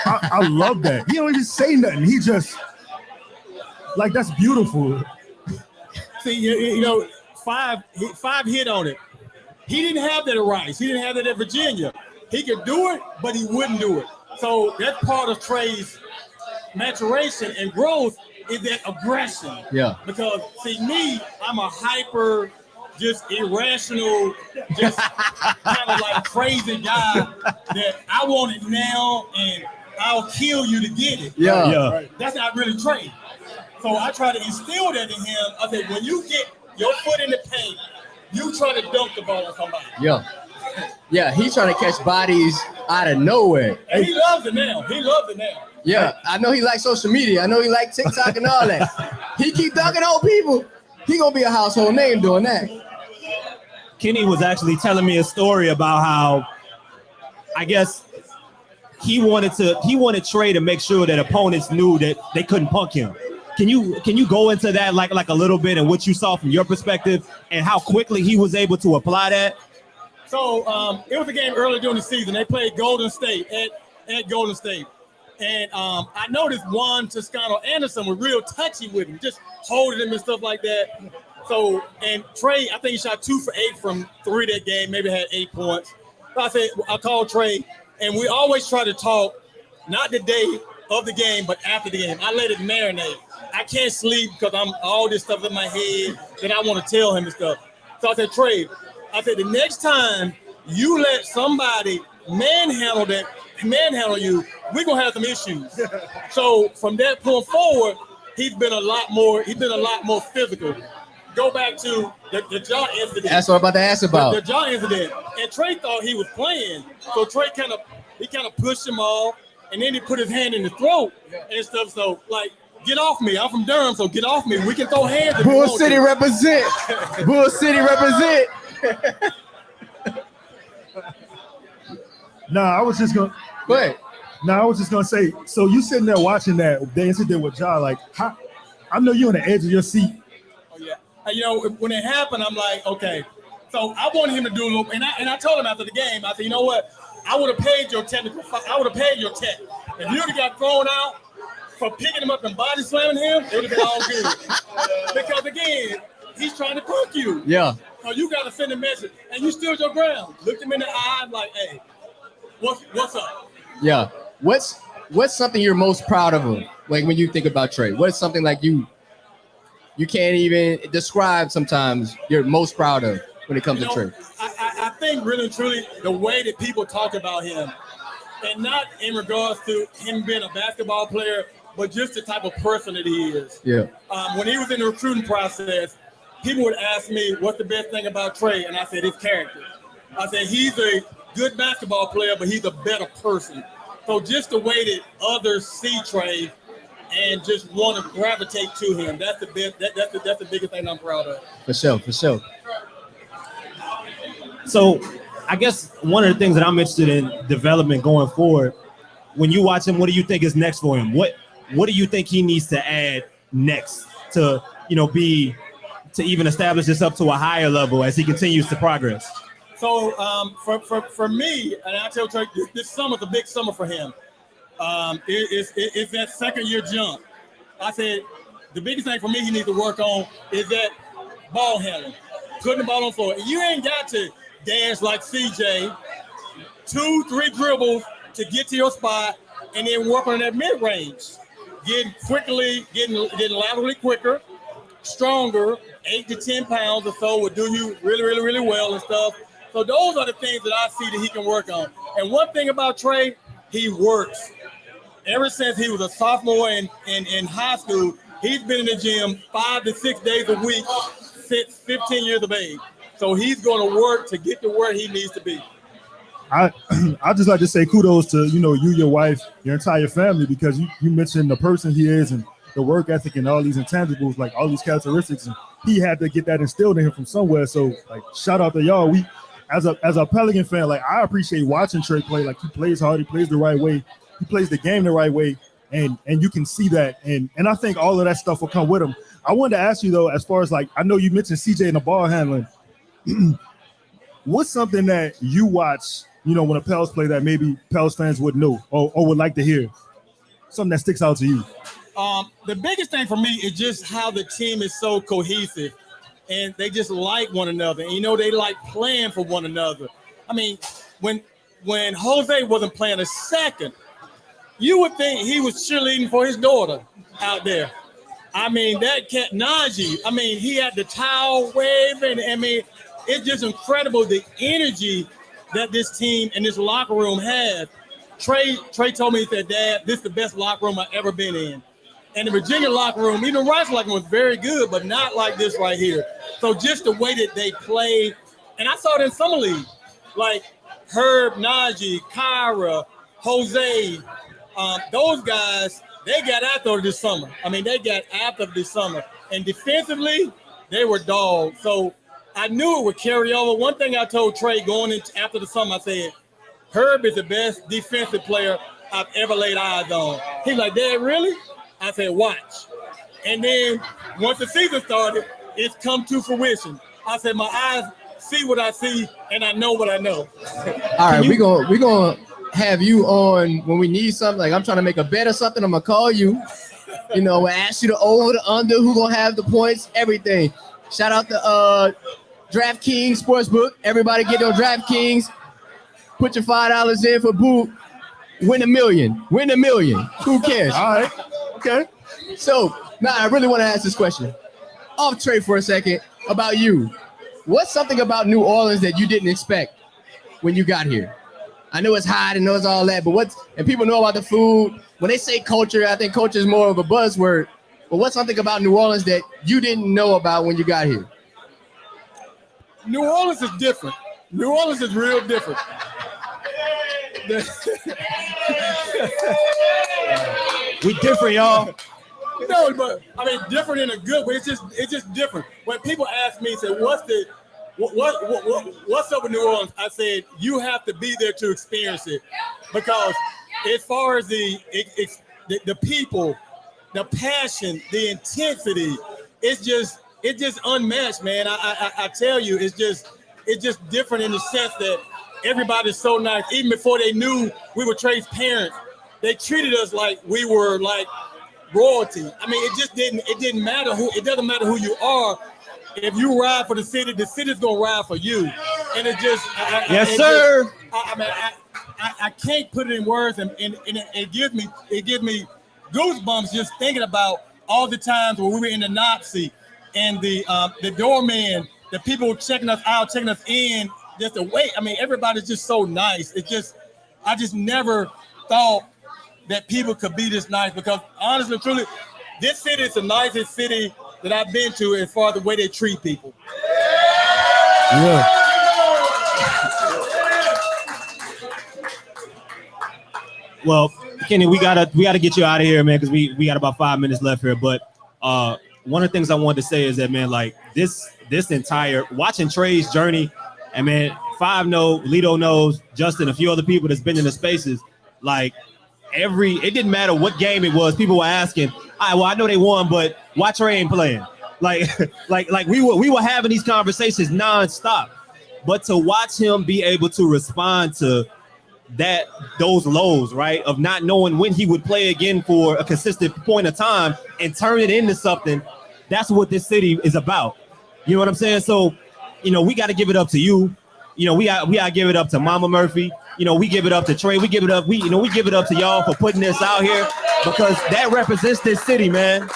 I love that. He don't even say nothing. He just, like, that's beautiful. See, five hit on it. He didn't have that at Rice. He didn't have that at Virginia. He could do it, but he wouldn't do it. So that's part of Trey's maturation and growth is that aggression. Yeah. Because, see, me, I'm a hyper, just irrational, just kind of like crazy guy that I want it now and I'll kill you to get it. Yeah. That's not really Trey. So I try to instill that in him. I say, when you get your foot in the paint, you try to dunk the ball on somebody. Yeah, he's trying to catch bodies out of nowhere. And he loves it now. Yeah, I know he likes social media. I know he likes TikTok and all that. He keep dunking on people. He gonna be a household name doing that. Kenny was actually telling me a story about how, I guess, he wanted Trey to make sure that opponents knew that they couldn't punk him. Can you go into that like a little bit and what you saw from your perspective and how quickly he was able to apply that? So it was a game early during the season. They played Golden State at Golden State. And I noticed Juan Toscano Anderson was real touchy with him, just holding him and stuff like that. So, and Trey, I think he shot 2 for 8 from 3 that game, maybe had 8 points. So I called Trey, and we always try to talk, not the day of the game, but after the game. I let it marinate. I can't sleep because I'm all this stuff in my head that I want to tell him and stuff. So I said, Trey, the next time you let somebody manhandle you, we're gonna have some issues. So from that point forward, he's been a lot more physical. Go back to the jaw incident. That's what I'm about to ask about. The jaw incident. And Trey thought he was playing. So Trey kind of pushed him off, and then he put his hand in the throat and stuff. So like, get off me. I'm from Durham, so get off me. We can throw hands. Bull City represent. Bull City represent. I was just gonna say, so you sitting there watching the incident with Ja, like, I know you're on the edge of your seat. Oh yeah, when it happened, I'm like, okay. So I wanted him to do a little, and I told him after the game, I said, you know what? I would have paid your tech. If you would have got thrown out for picking him up and body slamming him, it would have been all good. Because again, he's trying to cook you. Yeah. So you got to send a message, and you stood your ground. Looked him in the eye, like, hey, what's up? Yeah. What's something you're most proud of him? Like when you think about Trey, what's something like you can't even describe sometimes you're most proud of when it comes to Trey? I think really and truly the way that people talk about him, and not in regards to him being a basketball player, but just the type of person that he is. Yeah. When he was in the recruiting process, people would ask me, what's the best thing about Trey? And I said, his character. I said, he's a good basketball player, but he's a better person. So just the way that others see Trey and just want to gravitate to him, that's the biggest thing I'm proud of. For sure. So I guess one of the things that I'm interested in development going forward, when you watch him, what do you think is next for him? What do you think he needs to add next to, to even establish this up to a higher level as he continues to progress? So for me, and I tell Trey, this summer's a big summer for him. It's that second year jump. I said the biggest thing for me he needs to work on is that ball handling, putting the ball on the floor. You ain't got to dance like CJ, 2-3 dribbles to get to your spot, and then work on that mid range, getting laterally quicker, stronger. 8 to 10 pounds or so would do you really, really, really well and stuff. So those are the things that I see that he can work on. And one thing about Trey, he works. Ever since he was a sophomore in high school, he's been in the gym 5 to 6 days a week since 15 years of age. So he's going to work to get to where he needs to be. I just like to say kudos to, you, your wife, your entire family, because you mentioned the person he is and the work ethic and all these intangibles, like all these characteristics. And he had to get that instilled in him from somewhere. So like, shout out to y'all. We, as a Pelican fan, like I appreciate watching Trey play. Like he plays hard, he plays the right way, he plays the game the right way, and you can see that. And I think all of that stuff will come with him. I wanted to ask you though, as far as like, I know you mentioned CJ and the ball handling. What's something that you watch, when the Pels play that maybe Pels fans would know or would like to hear? Something that sticks out to you. The biggest thing for me is just how the team is so cohesive and they just like one another. And, they like playing for one another. I mean, when Jose wasn't playing a second, you would think he was cheerleading for his daughter out there. I mean, that cat Najee, he had the towel waving. It's just incredible the energy that this team and this locker room has. Trey told me, he said, Dad, this is the best locker room I've ever been in. And the Virginia locker room, even Rice locker room was very good, but not like this right here. So just the way that they play, and I saw it in summer league, like Herb, Najee, Kyra, Jose, those guys, they got after this summer. They got after this summer. And defensively, they were dogs. So I knew it would carry over. One thing I told Trey going into after the summer, I said, Herb is the best defensive player I've ever laid eyes on. He's like, Dad, really? I said, watch. And then once the season started, it's come to fruition. I said my eyes see what I see, and I know what I know. All right, we're gonna have you on when we need something. Like I'm trying to make a bet or something. I'm gonna call you. You know, we'll ask you the over, the under, who gonna have the points, everything. Shout out to DraftKings Sportsbook. Everybody get on DraftKings. Put your $5 in for Boot. Win $1 million. Win $1 million. Who cares? All right. Okay. So, I really want to ask this question. Off Trey for a second about you. What's something about New Orleans that you didn't expect when you got here? I know it's hot and knows all that, but and people know about the food. When they say culture, I think culture is more of a buzzword. But what's something about New Orleans that you didn't know about when you got here? New Orleans is different. New Orleans is real different. We different, y'all. No, but I mean different in a good way. It's just different. When people ask me, say, what's up with New Orleans? I said you have to be there to experience it, because as far as the people, the passion, the intensity, it's just unmatched, man. I tell you, it's just different in the sense that everybody's so nice. Even before they knew we were Trey's parents, they treated us like we were like royalty. I mean, it didn't matter it doesn't matter who you are. If you ride for the city's gonna ride for you. And it just yes, sir. I can't put it in words, and it gives me goosebumps just thinking about all the times when we were in the Nazi and the doorman, the people checking us out, checking us in, just the wait. I mean, everybody's just so nice. I just never thought that people could be this nice, because honestly, truly, this city is the nicest city that I've been to as far as the way they treat people. Yeah. Well, Kenny, we gotta get you out of here, man, because we got about 5 minutes left here. But one of the things I wanted to say is that, man, like this entire watching Trey's journey, and man, Five know, Lito knows, Justin, a few other people that's been in the spaces, like it didn't matter what game it was. People were asking, all right, well, I know they won, but why Trey ain't playing? Like we were having these conversations nonstop. But to watch him be able to respond to those lows, right, of not knowing when he would play again for a consistent point of time and turn it into something, that's what this city is about. You know what I'm saying? So, we got to give it up to you. We got to give it up to Mama Murphy. We give it up to Trey. We give it up. We give it up to y'all for putting this out here, because that represents this city, man.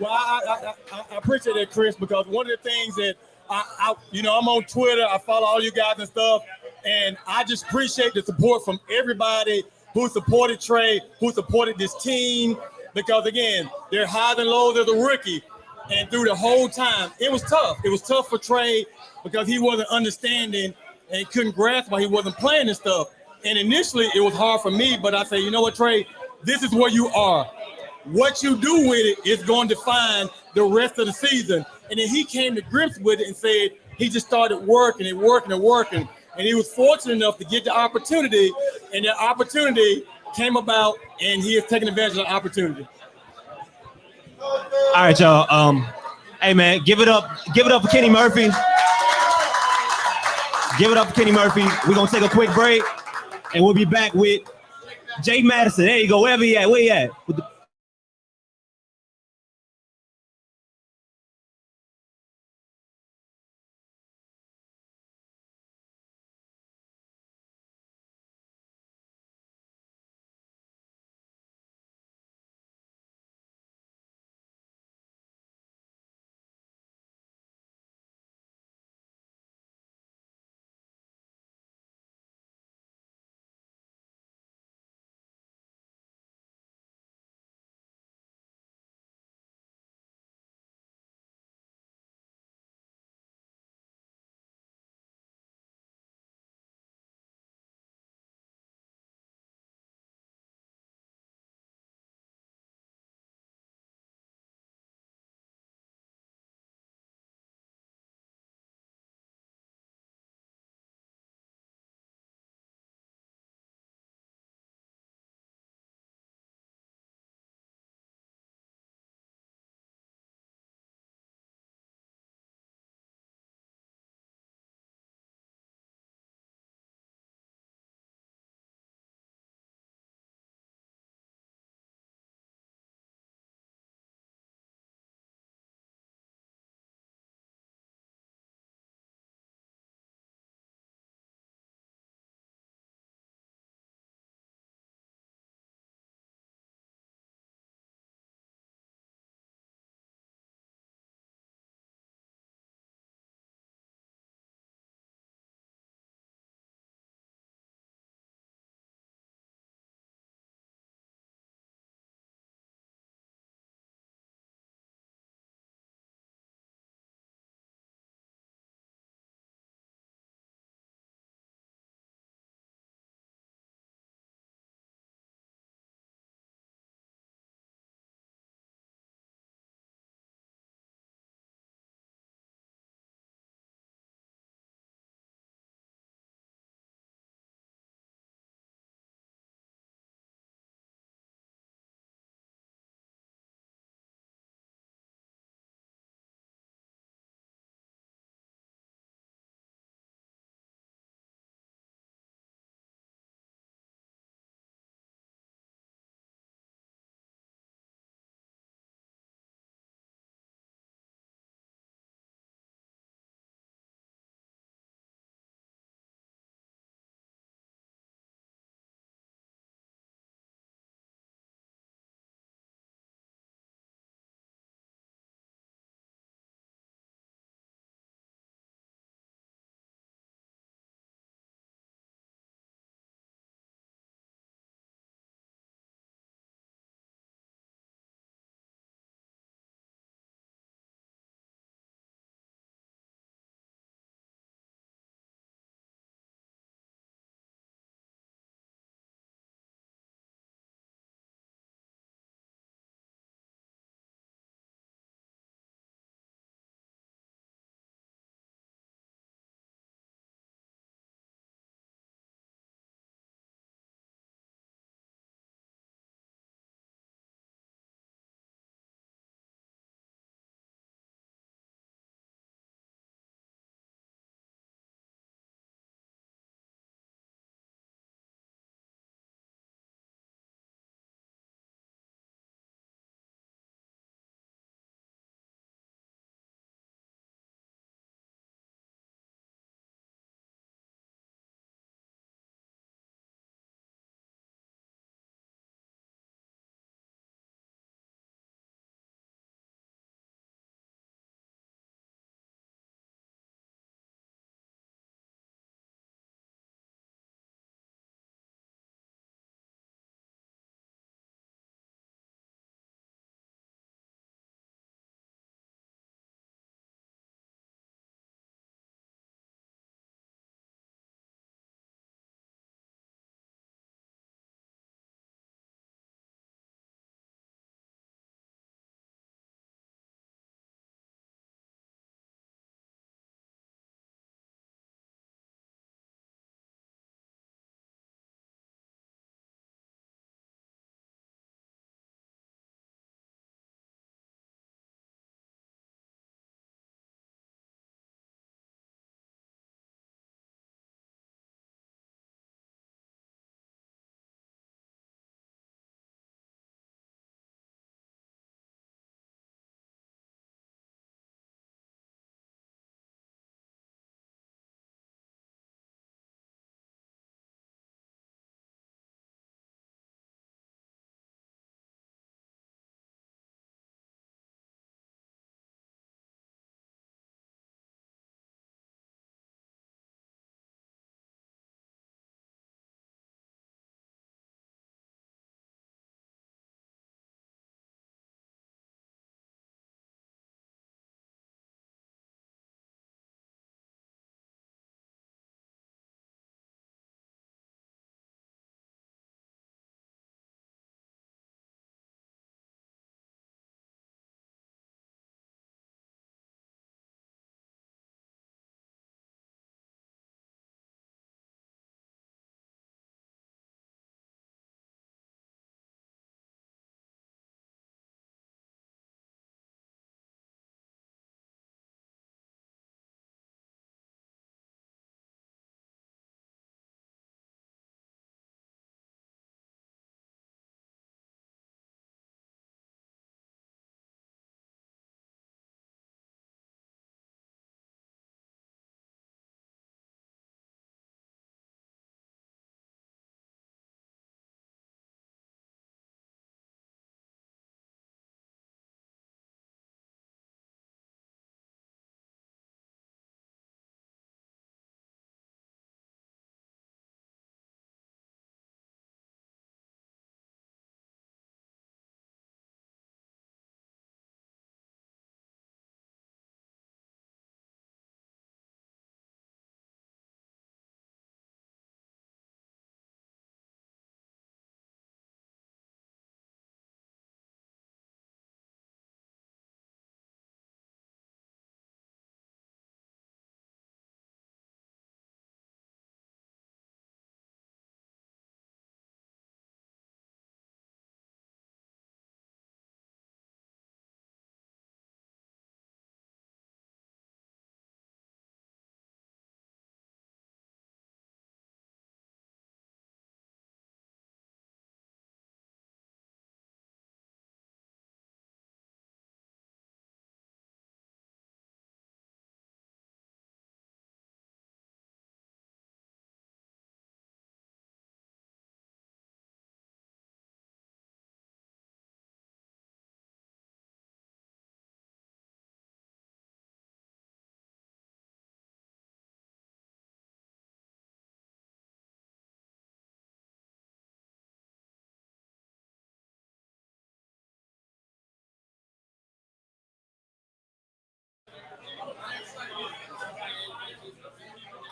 Well, I appreciate that, Chris, because one of the things that I'm on Twitter. I follow all you guys and stuff, and I just appreciate the support from everybody who supported Trey, who supported this team, because again, they're highs and lows as a rookie, and through the whole time, it was tough. It was tough for Trey because he wasn't understanding and couldn't grasp why he wasn't playing and stuff. And initially, it was hard for me, but I say, you know what, Trey, this is where you are. What you do with it is going to define the rest of the season. And then he came to grips with it and said he just started working and working and working. And he was fortunate enough to get the opportunity, and that opportunity came about, and he has taken advantage of the opportunity. All right, y'all. Hey, man, give it up for Kenny Murphy. Give it up for Kenny Murphy. We're going to take a quick break, and we'll be back with Jay Madison. There you go. Where you at? With the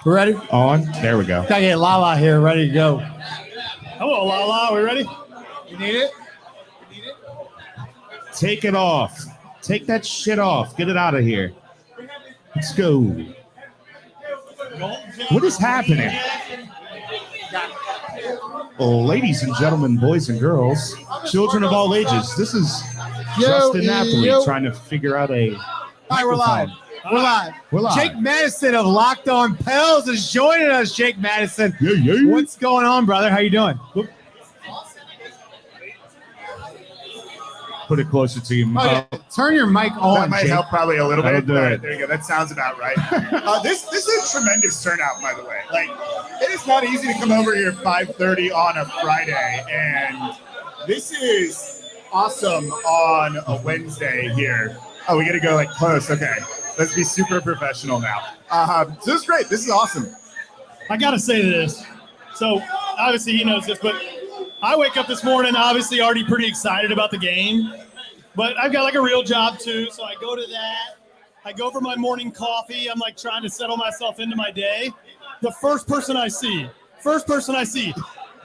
We're ready? On. There we go. Gotta get Lala here, ready to go. Hello, Lala. We ready? You need it? Take it off. Take that shit off. Get it out of here. Let's go. What is happening? Well, ladies and gentlemen, boys and girls, children of all ages, this is Justin Napoli trying to figure out a. All right, we're live. We're live. We're live. Jake Madison of Locked On Pels is joining us. Jake Madison. Yeah. What's going on, brother? How you doing? Put it closer to you. Turn your mic on. That might Jake. help probably a little That'll bit. do it. There you go. That sounds about right. This is a tremendous turnout, by the way. Like, it is not easy to come over here 5:30 on a Friday, and this is awesome on a Wednesday here. Oh, we got to go like close. Okay, let's be super professional now. So this is great. This is awesome. I got to say this. So, obviously, he knows this, but I wake up this morning, obviously, already pretty excited about the game. But I've got like a real job, too. So I go to that. I go for my morning coffee. I'm like trying to settle myself into my day. The first person I see,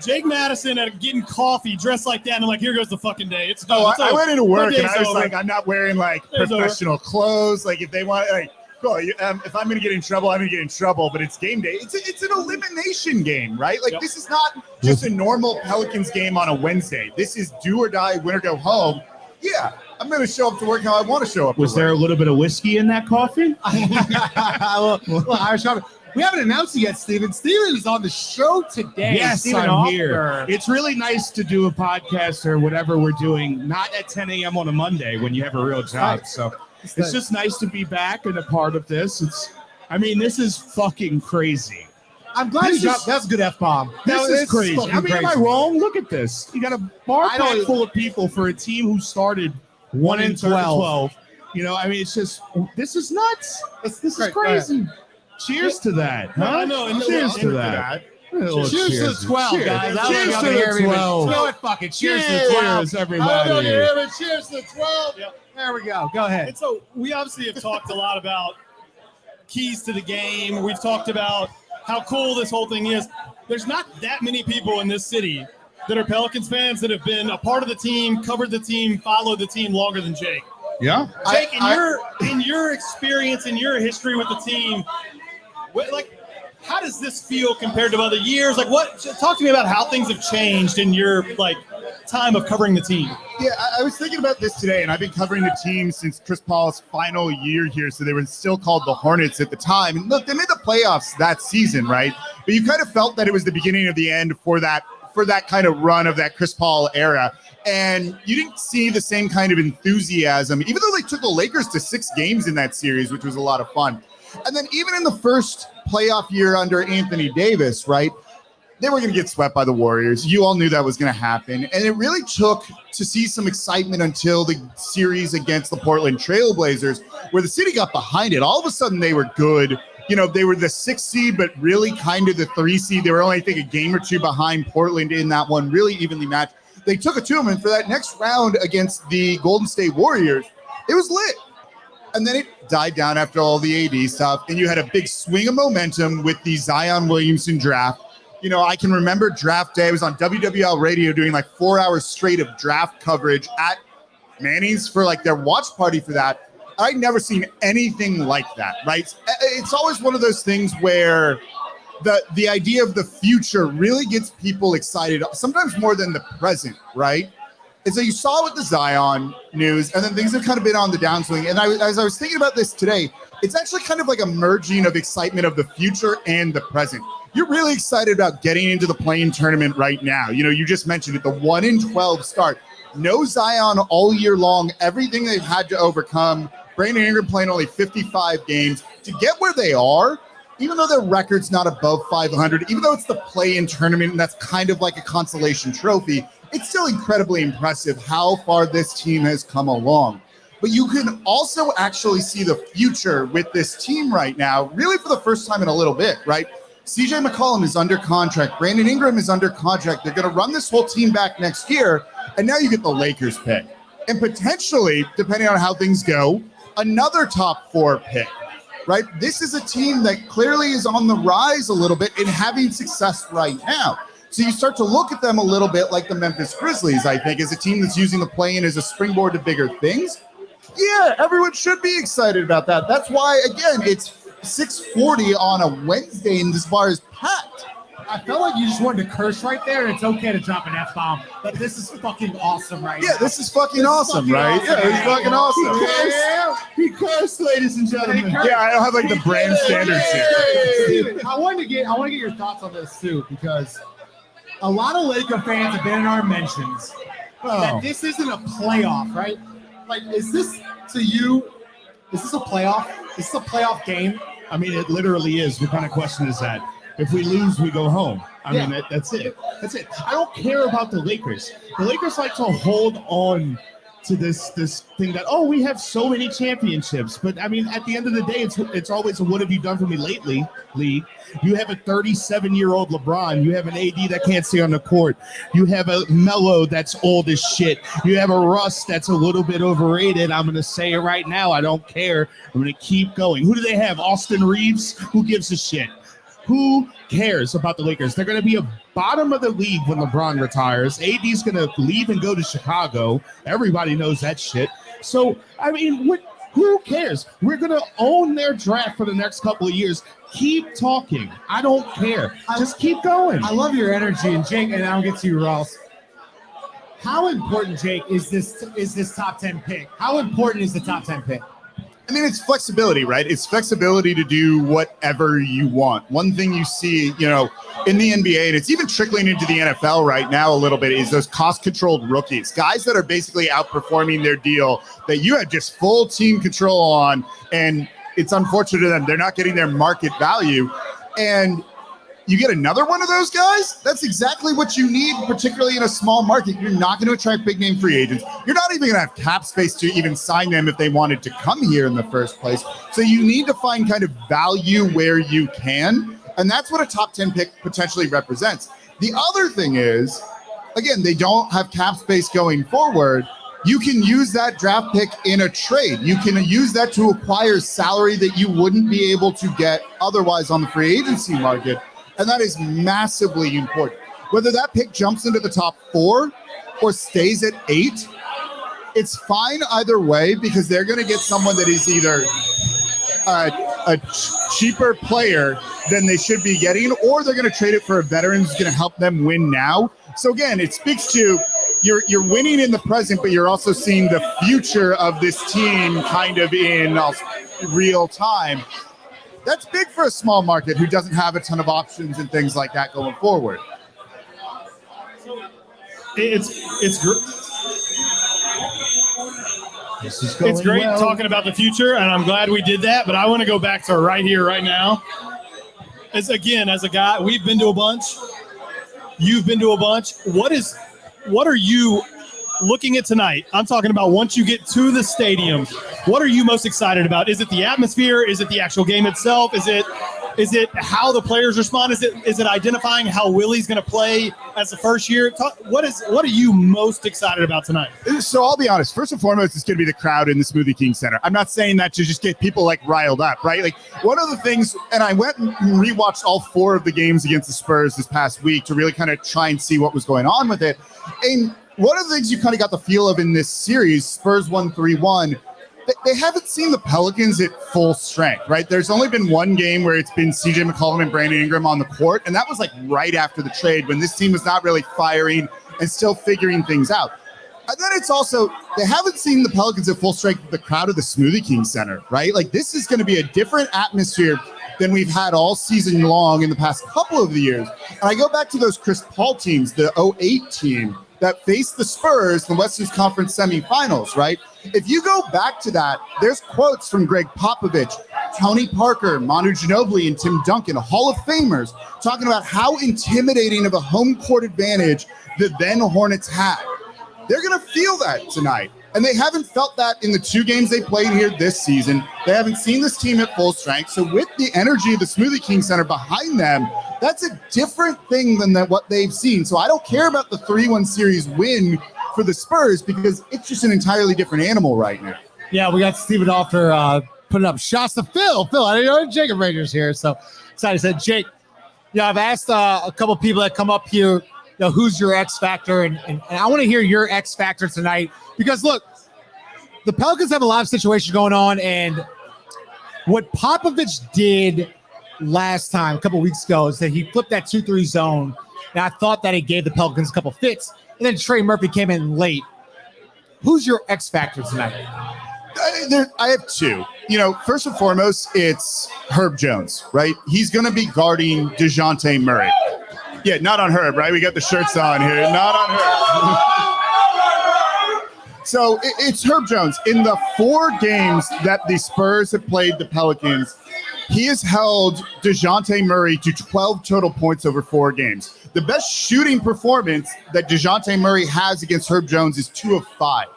Jake Madison getting coffee dressed like that. And I'm like, here goes the fucking day. It's done. I went into work and I was over. like, I'm not wearing like Day's professional clothes. Like if they want, like, cool. If I'm gonna get in trouble, I'm gonna get in trouble. But it's game day. It's an elimination game, right? Like this is not just a normal Pelicans game on a Wednesday. This is do or die, win or go home. Yeah, I'm gonna show up to work how I want to show up. Was there a little bit of whiskey in that coffee? well, Irish coffee. We haven't announced it yet, Steven. Steven is on the show today. Yes, Steven I'm Hoffner. here. It's really nice to do a podcast or whatever we're doing, not at 10 a.m. on a Monday when you have a real job. So it's just nice to be back and a part of this. This is fucking crazy. I'm glad you dropped. That's a good F-bomb. This is crazy. Am I wrong? Look at this. You got a bar pack full of people for a team who started 1-12. It's just, this is nuts. This is crazy. Cheers to that. Huh? I know. Cheers to that. Cheers to the 12, Cheers. guys. Cheers to the 12. You know what? Fucking cheers to the 12. Everybody. Cheers to the 12. Yep. There we go. Go ahead. And so we obviously have talked a lot about keys to the game. We've talked about how cool this whole thing is. There's not that many people in this city that are Pelicans fans that have been a part of the team, covered the team, followed the team longer than Jake. Yeah. Jake, in your experience, in your history with the team, how does this feel compared to other years? Talk to me about how things have changed in your time of covering the team. Yeah, I was thinking about this today, and I've been covering the team since Chris Paul's final year here, so they were still called the Hornets at the time. And look, they made the playoffs that season, right? But you kind of felt that it was the beginning of the end for that kind of run of that Chris Paul era. And you didn't see the same kind of enthusiasm, even though they took the Lakers to 6 games in that series, which was a lot of fun. And then even in the first playoff year under Anthony Davis, right, they were going to get swept by the Warriors. You all knew that was going to happen. And it really took to see some excitement until the series against the Portland Trail Blazers, where the city got behind it. All of a sudden, they were good. They were the 6th seed, but really kind of the 3 seed. They were only, I think, a game or two behind Portland in that one, really evenly matched. They took it to them, and for that next round against the Golden State Warriors, it was lit. And then it died down after all the AD stuff, and you had a big swing of momentum with the Zion Williamson draft. I can remember draft day. I was on WWL radio doing 4 hours straight of draft coverage at Manny's for their watch party for that. I'd never seen anything like that, right? It's always one of those things where the idea of the future really gets people excited, sometimes more than the present, right? And so you saw with the Zion news, and then things have kind of been on the downswing. And as I was thinking about this today, it's actually kind of like a merging of excitement of the future and the present. You're really excited about getting into the play-in tournament right now. You just mentioned it, the 1-12 start. No Zion all year long, everything they've had to overcome. Brandon Ingram playing only 55 games. To get where they are, even though their record's not above 500, even though it's the play-in tournament, and that's kind of like a consolation trophy, it's still incredibly impressive how far this team has come along. But you can also actually see the future with this team right now, really for the first time in a little bit, right? CJ McCollum is under contract. Brandon Ingram is under contract. They're going to run this whole team back next year. And now you get the Lakers pick. And potentially, depending on how things go, another top 4 pick, right? This is a team that clearly is on the rise a little bit and having success right now. So you start to look at them a little bit like the Memphis Grizzlies, I think, as a team that's using the play-in as a springboard to bigger things. Yeah, everyone should be excited about that. That's why, again, it's 6:40 on a Wednesday and this bar is packed. I felt like you just wanted to curse right there. It's okay to drop an F-bomb, but this is fucking awesome right now. Yeah, this is fucking awesome, right? Yeah, it's fucking awesome. He cursed, ladies and gentlemen. Yeah, I don't have like the brand standards here. Steven, I want to get your thoughts on this too, because a lot of Laker fans have been in our mentions that this isn't a playoff, right? Like, is this to you? Is this a playoff? Is this a playoff game? I mean, it literally is. What kind of question is that? If we lose, we go home. I mean, that's it. That's it. I don't care about the Lakers. The Lakers like to hold on to this thing that, oh, we have so many championships. But I mean, at the end of the day, it's always a what have you done for me lately, Lee? You have a 37-year-old LeBron. You have an AD that can't stay on the court. You have a Melo that's old as shit. You have a Russ that's a little bit overrated. I'm going to say it right now. I don't care. I'm going to keep going. Who do they have? Austin Reeves? Who gives a shit? Who cares about the Lakers? They're going to be a bottom of the league when LeBron retires. AD's going to leave and go to Chicago. Everybody knows that shit. So, I mean, who cares? We're going to own their draft for the next couple of years. Keep talking. I don't care. Just keep going. I love your energy. And Jake, and I'll get to you, Ross. How important, Jake, is this top 10 pick? How important is the top 10 pick? I mean, it's flexibility, right? It's flexibility to do whatever you want. One thing you see, in the NBA, and it's even trickling into the NFL right now a little bit, is those cost-controlled rookies, guys that are basically outperforming their deal that you had just full team control on, and it's unfortunate to them. They're not getting their market value. And you get another one of those guys, that's exactly what you need, particularly in a small market. You're not going to attract big name free agents. You're not even going to have cap space to even sign them if they wanted to come here in the first place. So you need to find kind of value where you can. And that's what a top 10 pick potentially represents. The other thing is, again, they don't have cap space going forward. You can use that draft pick in a trade. You can use that to acquire salary that you wouldn't be able to get otherwise on the free agency market. And that is massively important. Whether that pick jumps into the top 4 or stays at 8, it's fine either way, because they're going to get someone that is either a cheaper player than they should be getting, or they're going to trade it for a veteran who's going to help them win now. So again, it speaks to you're winning in the present, but you're also seeing the future of this team kind of in real time. That's big for a small market who doesn't have a ton of options and things like that going forward. It's great talking about the future, and I'm glad we did that. But I want to go back to right here, right now. As a guy, we've been to a bunch. You've been to a bunch. What are you looking at tonight? I'm talking about once you get to the stadium, what are you most excited about? Is it the atmosphere? Is it the actual game itself? Is it how the players respond? Is it identifying how Willie's going to play as the first year? What are you most excited about tonight? So I'll be honest. First and foremost, it's going to be the crowd in the Smoothie King Center. I'm not saying that to just get people like riled up, right? Like one of the things, and I went and rewatched all 4 of the games against the Spurs this past week to really kind of try and see what was going on with it. And one of the things you kind of got the feel of in this series, Spurs won 3-1, they haven't seen the Pelicans at full strength, right? There's only been one game where it's been CJ McCollum and Brandon Ingram on the court, and that was like right after the trade when this team was not really firing and still figuring things out. And then it's also, they haven't seen the Pelicans at full strength with the crowd of the Smoothie King Center, right? Like this is going to be a different atmosphere than we've had all season long in the past couple of the years. And I go back to those Chris Paul teams, the 08 team, that faced the Spurs in the Western Conference semifinals, right? If you go back to that, there's quotes from Greg Popovich, Tony Parker, Manu Ginobili, and Tim Duncan, Hall of Famers, talking about how intimidating of a home court advantage the then Hornets had. They're going to feel that tonight. And they haven't felt that in the 2 games they played here this season. They haven't seen this team at full strength. So with the energy of the Smoothie King Center behind them, that's a different thing than what they've seen. So I don't care about the 3-1 series win for the Spurs because it's just an entirely different animal right now. Yeah, we got Stephen Alter putting up shots to Phil. I didn't know Jacob Rangers here, so excited. Said Jake. I've asked a couple people that come up here, who's your X factor, and I want to hear your X factor tonight because look, the Pelicans have a lot of situations going on, and what Popovich did last time, a couple weeks ago, is that he flipped that 2-3 zone, and I thought that it gave the Pelicans a couple fits, and then Trey Murphy came in late. Who's your X factor tonight? I have two. First and foremost, it's Herb Jones, right? He's going to be guarding DeJounte Murray. Yeah, not on Herb, right? We got the shirts on here. Not on Herb. So it's Herb Jones. In the 4 games that the Spurs have played the Pelicans, he has held DeJounte Murray to 12 total points over 4 games. The best shooting performance that DeJounte Murray has against Herb Jones is 2 of 5.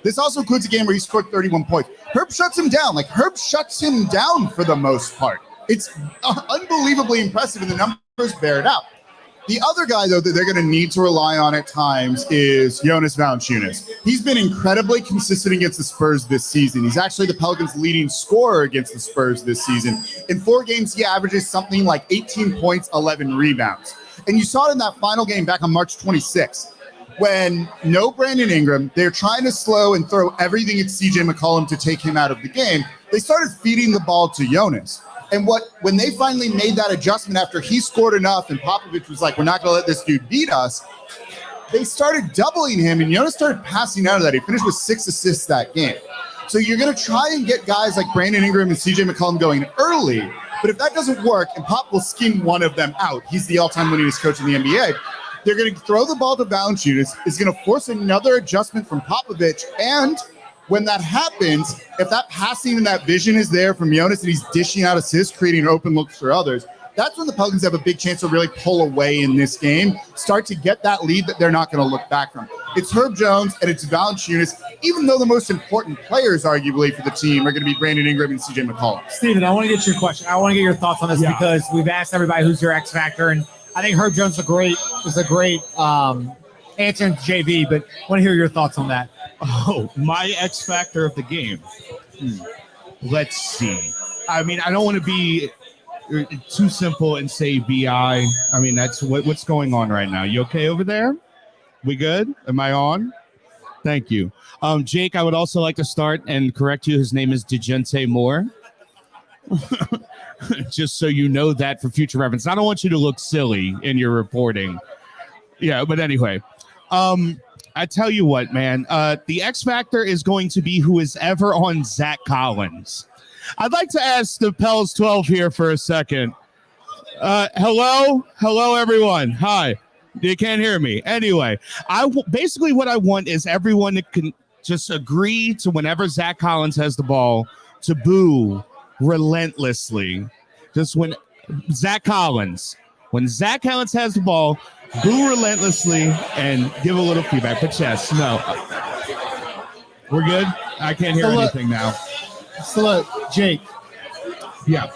This also includes a game where he scored 31 points. Herb shuts him down. Herb shuts him down for the most part. It's unbelievably impressive, and the numbers bear it out. The other guy, though, that they're going to need to rely on at times is Jonas Valanciunas. He's been incredibly consistent against the Spurs this season. He's actually the Pelicans' leading scorer against the Spurs this season. In 4 games, he averages something like 18 points, 11 rebounds. And you saw it in that final game back on March 26th. When no Brandon Ingram, they're trying to slow and throw everything at CJ McCollum to take him out of the game. They started feeding the ball to Jonas. And when they finally made that adjustment after he scored enough and Popovich was like, we're not going to let this dude beat us, they started doubling him and Jonas started passing out of that. He finished with 6 assists that game. So you're going to try and get guys like Brandon Ingram and CJ McCollum going early. But if that doesn't work and Pop will scheme one of them out, he's the all-time winningest coach in the NBA. They're going to throw the ball to Valanciunas. It's going to force another adjustment from Popovich. And when that happens, if that passing and that vision is there from Jonas and he's dishing out assists, creating open looks for others, that's when the Pelicans have a big chance to really pull away in this game, start to get that lead that they're not going to look back from. It's Herb Jones and it's Valanciunas, even though the most important players, arguably, for the team are going to be Brandon Ingram and CJ McCollum. Steven, I want to get your question. I want to get your thoughts on this because we've asked everybody who's your X factor, and I think Herb Jones is a great answer in JV, but I want to hear your thoughts on that. Oh, my X factor of the game. Let's see. I mean, I don't want to be too simple and say VI. I mean, that's what's going on right now. You okay over there? We good? Am I on? Thank you. Jake, I would also like to start and correct you. His name is DeJounte Moore. Just so you know that for future reference. I don't want you to look silly in your reporting. Yeah, but anyway, I tell you what, man, the X factor is going to be who is ever on Zach Collins. I'd like to ask the Pels 12 here for a second. Hello, everyone. Hi. You can't hear me. Anyway, basically what I want is everyone to can just agree to whenever Zach Collins has the ball to boo relentlessly. Just when Zach Collins has the ball, boo relentlessly and give a little feedback. But yes, no. We're good? I can't hear anything now. So look, Jake. Yeah,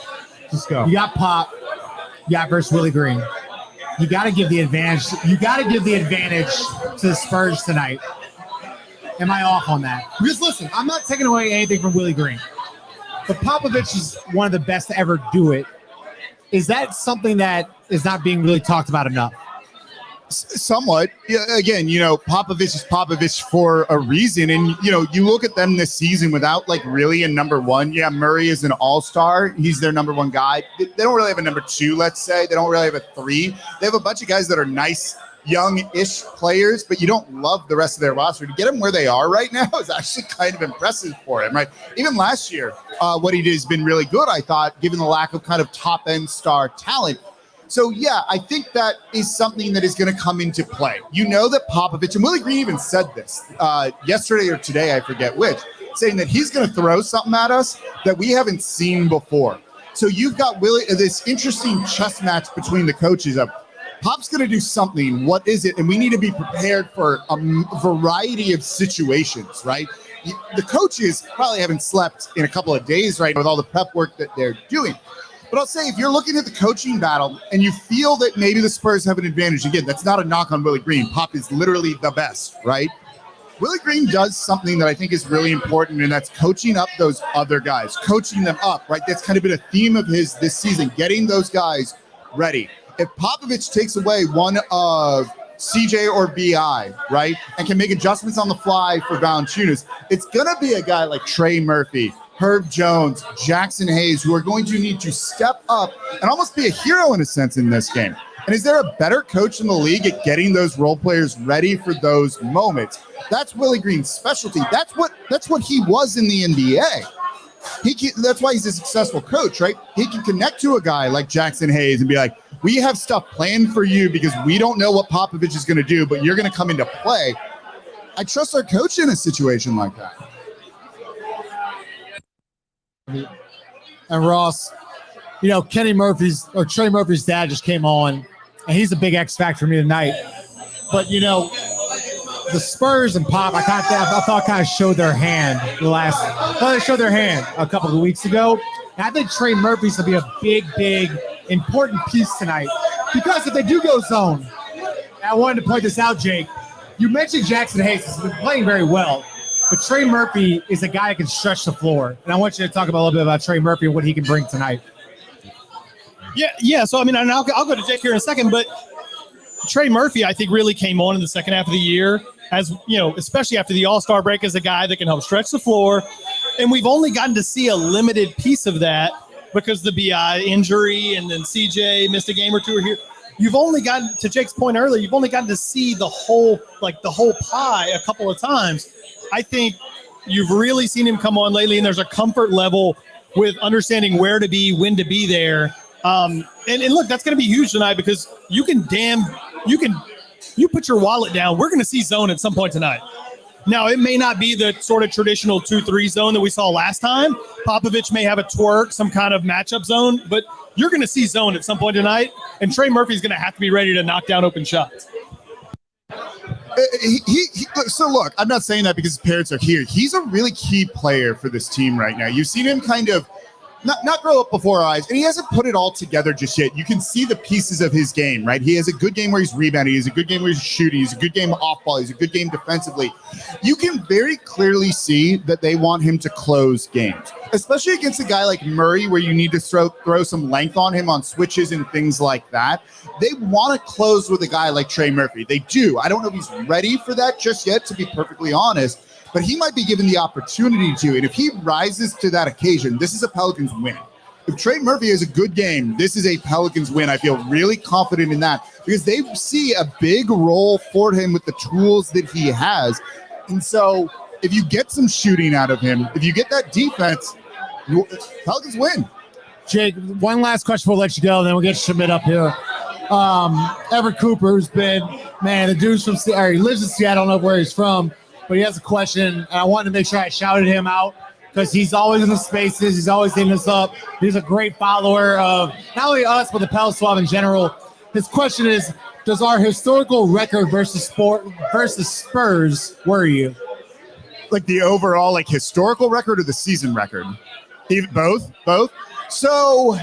just go. You got Pop. You got versus Willie Green. You got to give the advantage. You got to give the advantage to the Spurs tonight. Am I off on that? Because listen, I'm not taking away anything from Willie Green. But Popovich is one of the best to ever do it. Is that something that is not being really talked about enough? Somewhat. Yeah, again, Popovich is Popovich for a reason. And, you look at them this season without, really a number one. Yeah, Murray is an all-star. He's their number one guy. They don't really have a number two, let's say. They don't really have a 3. They have a bunch of guys that are nice, young-ish players, but you don't love the rest of their roster. To get them where they are right now is actually kind of impressive for him, right? Even last year, what he did has been really good, I thought, given the lack of kind of top-end star talent. So, yeah, I think that is something that is going to come into play. You know that Popovich, and Willie Green even said this yesterday or today, I forget which, saying that he's going to throw something at us that we haven't seen before. So you've got this interesting chess match between the coaches of Pop's going to do something. What is it? And we need to be prepared for a variety of situations, right? The coaches probably haven't slept in a couple of days right now with all the prep work that they're doing. But I'll say, if you're looking at the coaching battle and you feel that maybe the Spurs have an advantage, again, that's not a knock on Willie Green. Pop is literally the best, right? Willie Green does something that I think is really important, and that's coaching up those other guys, coaching them up, right? That's kind of been a theme of his this season, getting those guys ready. If Popovich takes away one of CJ or BI, right, and can make adjustments on the fly for Valanciunas, it's going to be a guy like Trey Murphy, Herb Jones, Jackson Hayes, who are going to need to step up and almost be a hero in a sense in this game. And is there a better coach in the league at getting those role players ready for those moments? That's Willie Green's specialty. That's what he was in the NBA. That's why he's a successful coach, right? He can connect to a guy like Jackson Hayes and be like, we have stuff planned for you because we don't know what Popovich is going to do, but you're going to come into play. I trust our coach in a situation like that. And Ross, Trey Murphy's dad just came on, and he's a big X factor for me tonight. But the Spurs and Pop, I thought kind of showed their hand they showed their hand a couple of weeks ago. And I think Trey Murphy's gonna be a big, important piece tonight, because if they do go zone, and I wanted to point this out, Jake. You mentioned Jackson Hayes has been playing very well. But Trey Murphy is a guy that can stretch the floor. And I want you to talk a little bit about Trey Murphy and what he can bring tonight. Yeah. So, and I'll go to Jake here in a second, but Trey Murphy, I think, really came on in the second half of the year, as especially after the All-Star break, as a guy that can help stretch the floor. And we've only gotten to see a limited piece of that because the BI injury and then CJ missed a game or two here. You've only gotten, to Jake's point earlier, you've only gotten to see the whole pie a couple of times. I think you've really seen him come on lately, and there's a comfort level with understanding where to be, when to be there. And look, that's going to be huge tonight, because you put your wallet down. We're going to see zone at some point tonight. Now, it may not be the sort of traditional 2-3 zone that we saw last time. Popovich may have a twerk, some kind of matchup zone, but you're going to see zone at some point tonight, and Trey Murphy's going to have to be ready to knock down open shots. So look, I'm not saying that because his parents are here. He's a really key player for this team right now. You've seen him kind of not grow up before our eyes, and he hasn't put it all together just yet. You can see the pieces of his game, right? He has a good game where he's rebounding. He has a good game where he's shooting. He's a good game off ball. He's a good game defensively. You can very clearly see that they want him to close games, especially against a guy like Murray, where you need to throw some length on him on switches and things like that. They want to close with a guy like Trey Murphy. They do. I don't know if he's ready for that just yet, to be perfectly honest, but he might be given the opportunity to. And if he rises to that occasion, this is a Pelicans win. If Trey Murphy has a good game, this is a Pelicans win. I feel really confident in that, because they see a big role for him with the tools that he has. And so if you get some shooting out of him, if you get that defense, Pelicans win. Jake, one last question before we'll let you go, then we'll get Schmidt up here. Everett Cooper's been, the dude's from Seattle. He lives in Seattle. I don't know where he's from, but he has a question, and I wanted to make sure I shouted him out, because he's always in the spaces. He's always hitting us up. He's a great follower of not only us, but the Pel Swab in general. His question is, does our historical record versus Spurs worry you? Like the overall historical record or the season record? Both. So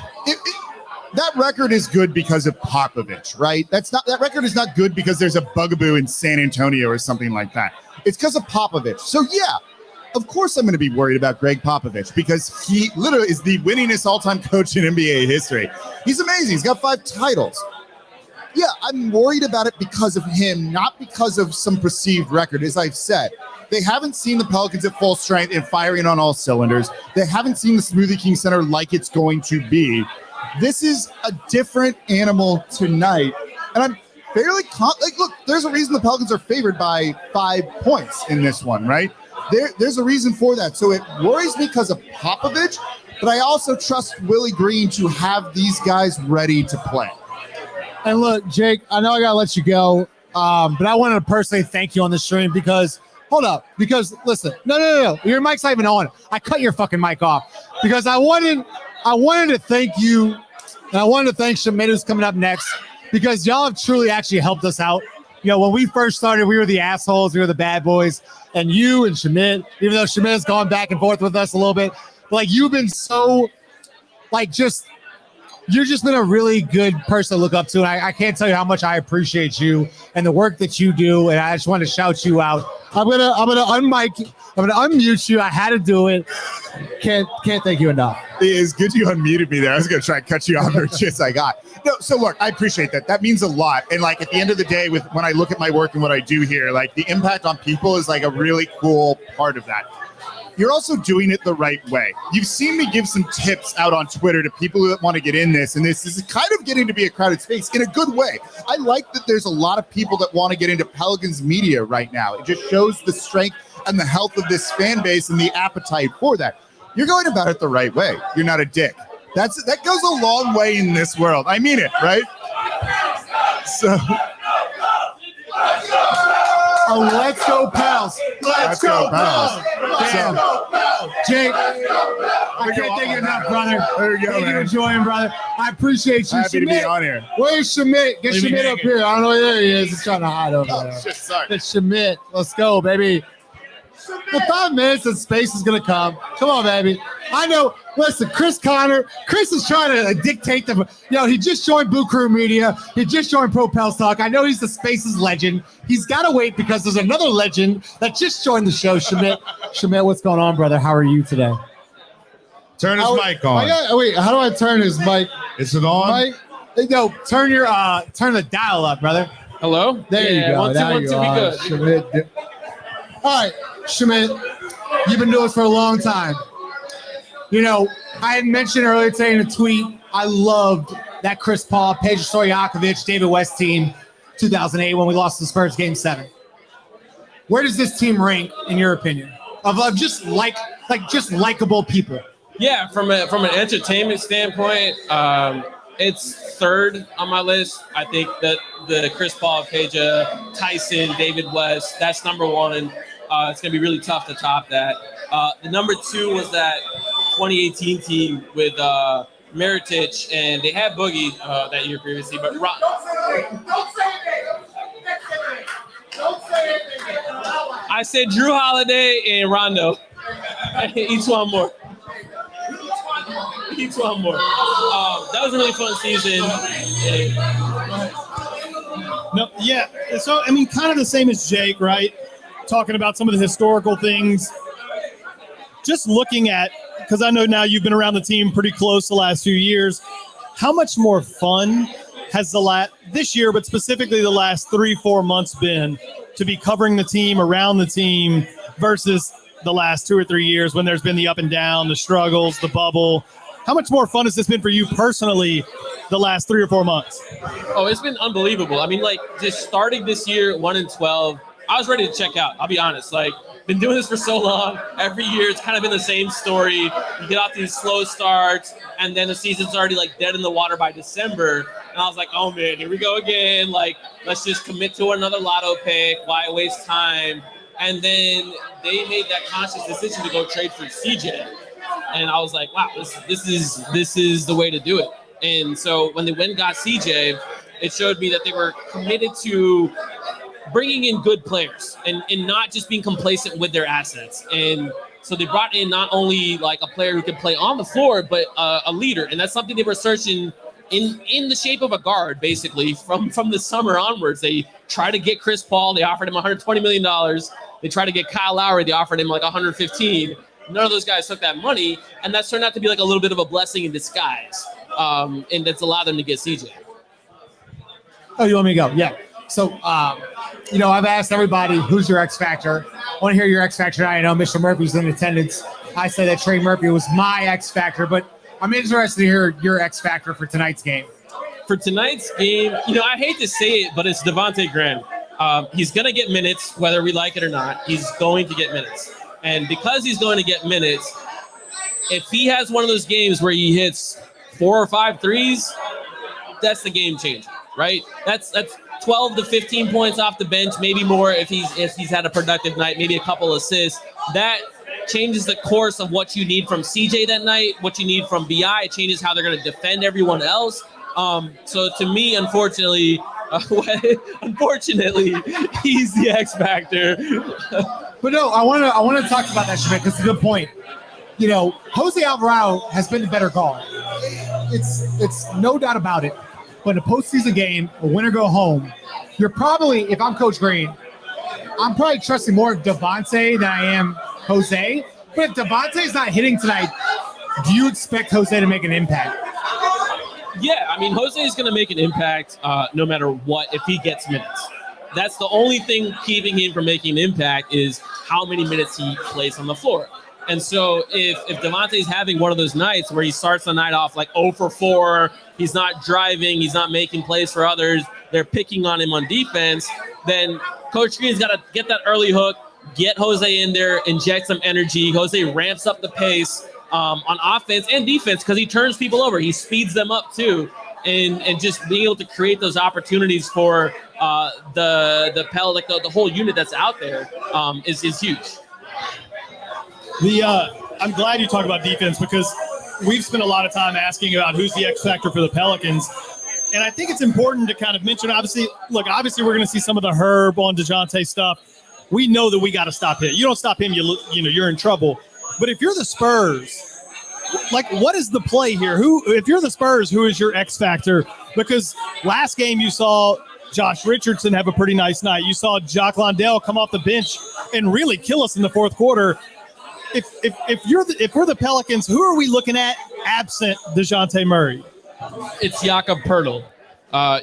that record is good because of Popovich, right? That record is not good because there's a bugaboo in San Antonio or something like that. It's because of Popovich. So yeah, of course I'm going to be worried about Greg Popovich, because he literally is the winningest all-time coach in NBA history. He's amazing. He's got 5 titles. Yeah, I'm worried about it because of him, not because of some perceived record. As I've said, they haven't seen the Pelicans at full strength and firing on all cylinders. They haven't seen the Smoothie King Center like it's going to be. This is a different animal tonight, and I'm fairly look, there's a reason the Pelicans are favored by 5 points in this one, right? There's a reason for that. So it worries me because of Popovich, but I also trust Willie Green to have these guys ready to play. And look, Jake, I know I got to let you go, but I wanted to personally thank you on the stream because listen, no, your mic's not even on. I cut your fucking mic off because I wanted to thank you, and I wanted to thank Schmidt, who's coming up next, because y'all have truly actually helped us out. When we first started, we were the assholes, we were the bad boys, and you and Schmidt, even though Schmidt has gone back and forth with us a little bit, you've been so, you've just been a really good person to look up to, and I can't tell you how much I appreciate you and the work that you do, and I just want to shout you out I'm gonna unmic. I'm gonna unmute you. I had to do it. Can't thank you enough. It is good you unmuted me there. I was gonna try and cut you off for a chance I got. No, so look, I appreciate that. That means a lot. And like at the end of the day, when I look at my work and what I do here, like the impact on people is like a really cool part of that. You're also doing it the right way. You've seen me give some tips out on Twitter to people that want to get in this, and this is kind of getting to be a crowded space in a good way. I like that there's a lot of people that want to get into Pelicans media right now. It just shows the strength and the health of this fan base and the appetite for that. You're going about it the right way. You're not a dick. That goes a long way in this world. I mean it, right? So... Oh, let's go, Pels. Let's go, Pels. Damn. Jake, I can't thank you enough, brother. There you go, Thank you man. for joining, brother. I appreciate you. Happy to be on here. Where's Schmidt? Get Leave me Schmidt up hanging. here. I don't know where there he is. He's trying to hide over there. Shit, sorry. It's Schmidt. Let's go, baby. The 5 minutes and space is going to come. Come on, baby. I know. Listen, Chris is trying to dictate the. He just joined Boo Crew Media. He just joined Pro Pels Talk. I know he's the Spaces legend. He's got to wait because there's another legend that just joined the show, Schmidt. Schmidt, what's going on, brother? How are you today? Turn his mic on. Wait, how do I turn his mic? Is it on? Mic? No, turn the dial up, brother. Hello? There you go. 1 2 Now 1 you 2 are. be good. Schmidt. All right, Schmidt, you've been doing this for a long time. I had mentioned earlier today in a tweet, I loved that Chris Paul, Pedro Stojakovic, David West team, 2008 when we lost the Spurs Game 7. Where does this team rank, in your opinion, of just likable people? Yeah, from an entertainment standpoint, it's third on my list. I think that the Chris Paul, Pedro, Tyson, David West, that's number one. It's going to be really tough to top that. The number 2 was that 2018 team with Mirotic, and they had Boogie that year previously. But Don't say anything. Don't say anything. I said Drew Holiday and Rondo. Each one more. Each one more. That was a really fun season. No, yeah. So, I mean, kind of the same as Jake, right? Talking about some of the historical things. Just looking at, because I know now you've been around the team pretty close the last few years, how much more fun has this year, but specifically the last 3-4 months been to be covering the team, around the team, versus the last 2 or 3 years when there's been the up and down, the struggles, the bubble? How much more fun has this been for you personally the last 3 or 4 months? Oh, it's been unbelievable. I mean, just starting this year, 1-12, I was ready to check out. I'll be honest. Been doing this for so long. Every year, it's kind of been the same story. You get off these slow starts, and then the season's already dead in the water by December. And I was like, oh man, here we go again. Let's just commit to another lotto pick. Why waste time? And then they made that conscious decision to go trade for CJ. And I was like, wow, this is the way to do it. And so when they went and got CJ, it showed me that they were committed to bringing in good players and not just being complacent with their assets. And so they brought in not only a player who could play on the floor, but a leader. And that's something they were searching in the shape of a guard, basically, from the summer onwards. They tried to get Chris Paul. They offered him $120 million. They tried to get Kyle Lowry. They offered him $115. None of those guys took that money. And that's turned out to be a little bit of a blessing in disguise. And that's allowed them to get CJ. Oh, you want me to go? Yeah. So, I've asked everybody, who's your X Factor? I want to hear your X Factor. I know Mr. Murphy's in attendance. I said that Trey Murphy was my X Factor, but I'm interested to hear your X Factor for tonight's game. For tonight's game, I hate to say it, but it's Devontae Graham. He's going to get minutes, whether we like it or not. He's going to get minutes. And because he's going to get minutes, if he has one of those games where he hits 4 or 5 threes, that's the game changer, right? That's 12 to 15 points off the bench, maybe more if he's had a productive night, maybe a couple assists. That changes the course of what you need from CJ that night, what you need from BI. It changes how they're going to defend everyone else. So to me, unfortunately, he's the X factor. But no, I want to talk about that, Schmidt, because it's a good point. Jose Alvarado has been the better guard. It's no doubt about it. But in a postseason game, a win or go home, you're probably, if I'm Coach Green, I'm probably trusting more Devontae than I am Jose. But if Devontae's not hitting tonight, do you expect Jose to make an impact? Yeah, I mean, Jose is going to make an impact no matter what if he gets minutes. That's the only thing keeping him from making an impact is how many minutes he plays on the floor. And so if Devontae's having one of those nights where he starts the night off like 0 for 4, he's not driving, he's not making plays for others, they're picking on him on defense, then Coach Green's got to get that early hook, get Jose in there, inject some energy. Jose ramps up the pace on offense and defense because he turns people over. He speeds them up too. And just being able to create those opportunities for the whole unit that's out there is huge. I'm glad you talk about defense because we've spent a lot of time asking about who's the X factor for the Pelicans. And I think it's important to kind of mention, obviously we're going to see some of the Herb on DeJounte stuff. We know that we got to stop him. You don't stop him, you're in trouble. But if you're the Spurs, like, what is the play here? If you're the Spurs, who is your X factor? Because last game you saw Josh Richardson have a pretty nice night. You saw Jock Londell come off the bench and really kill us in the fourth quarter. If we're the Pelicans, who are we looking at absent DeJounte Murray? It's Jakob Poeltl.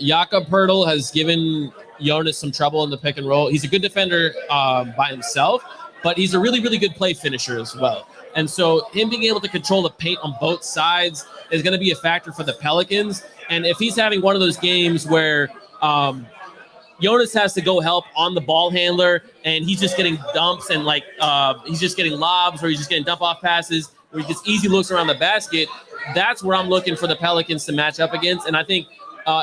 Jakob Poeltl has given Jonas some trouble in the pick and roll. He's a good defender by himself, but he's a really, really good play finisher as well. And so him being able to control the paint on both sides is going to be a factor for the Pelicans. And if he's having one of those games where Jonas has to go help on the ball handler and he's just getting dumps and he's just getting lobs or he's just getting dump off passes where he gets easy looks around the basket, that's where I'm looking for the Pelicans to match up against. And I think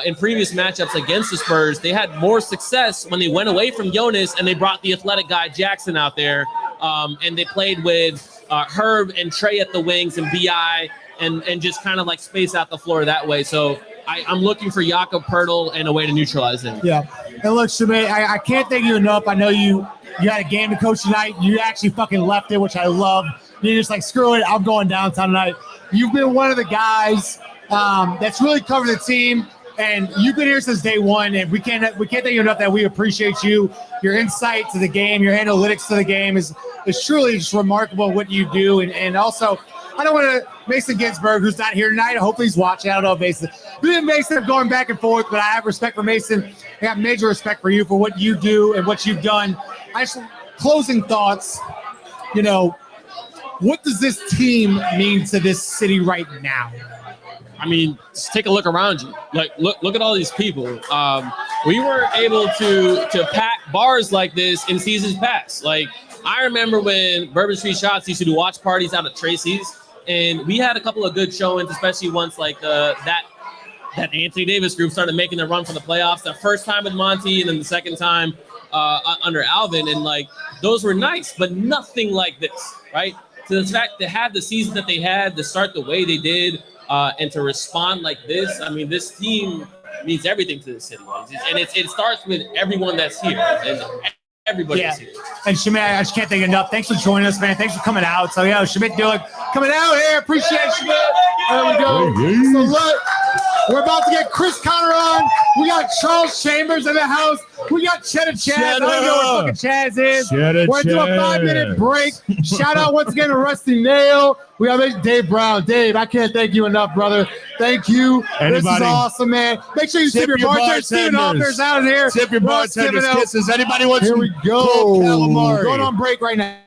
in previous matchups against the Spurs, they had more success when they went away from Jonas and they brought the athletic guy Jackson out there and they played with Herb and Trey at the wings and BI and just kind of like space out the floor that way. So I'm looking for Jakob Poeltl and a way to neutralize him. Yeah. And look, Schmidt, I can't thank you enough. I know you had a game to coach tonight. You actually fucking left it, which I love. You're just like, screw it, I'm going downtown tonight. You've been one of the guys that's really covered the team. And you've been here since day one, and we can't thank you enough that we appreciate you. Your insight to the game, your analytics to the game is truly just remarkable what you do. And also, I don't want to Mason Ginsberg, who's not here tonight. Hopefully he's watching. I don't know if Mason. Me and Mason have gone back and forth, but I have respect for Mason. I got major respect for you for what you do and what you've done. Closing thoughts. What does this team mean to this city right now? I mean, just take a look around you. Like, look at all these people. We weren't able to pack bars like this in seasons past. Like, I remember when Bourbon Street Shots used to do watch parties out at Tracy's, and we had a couple of good showings, especially once like that Anthony Davis group started making their run for the playoffs. The first time with Monty, and then the second time under Alvin, and like those were nice, but nothing like this, right? So the fact to have the season that they had, to start the way they did. And to respond like this, I mean, this team means everything to the city. And it starts with everyone that's here. And everybody's here. And Schmidt, I just can't thank you enough. Thanks for joining us, man. Thanks for coming out. So, Schmidt Dillick coming out here. Appreciate Schmidt. There we go. So, look, we're about to get Chris Connor on. We got Charles Chambers in the house. We got Cheddar Chaz. I don't know what fucking Chaz is. We're going to do a 5-minute break. Shout out once again to Rusty Nail. We got Dave Brown. Dave, I can't thank you enough, brother. Thank you. This is awesome, man. Make sure you tip your bartenders. Steven Offers out here. Tip your bartenders. Kisses. Anybody wants Here we go. calamari? Going on break right now.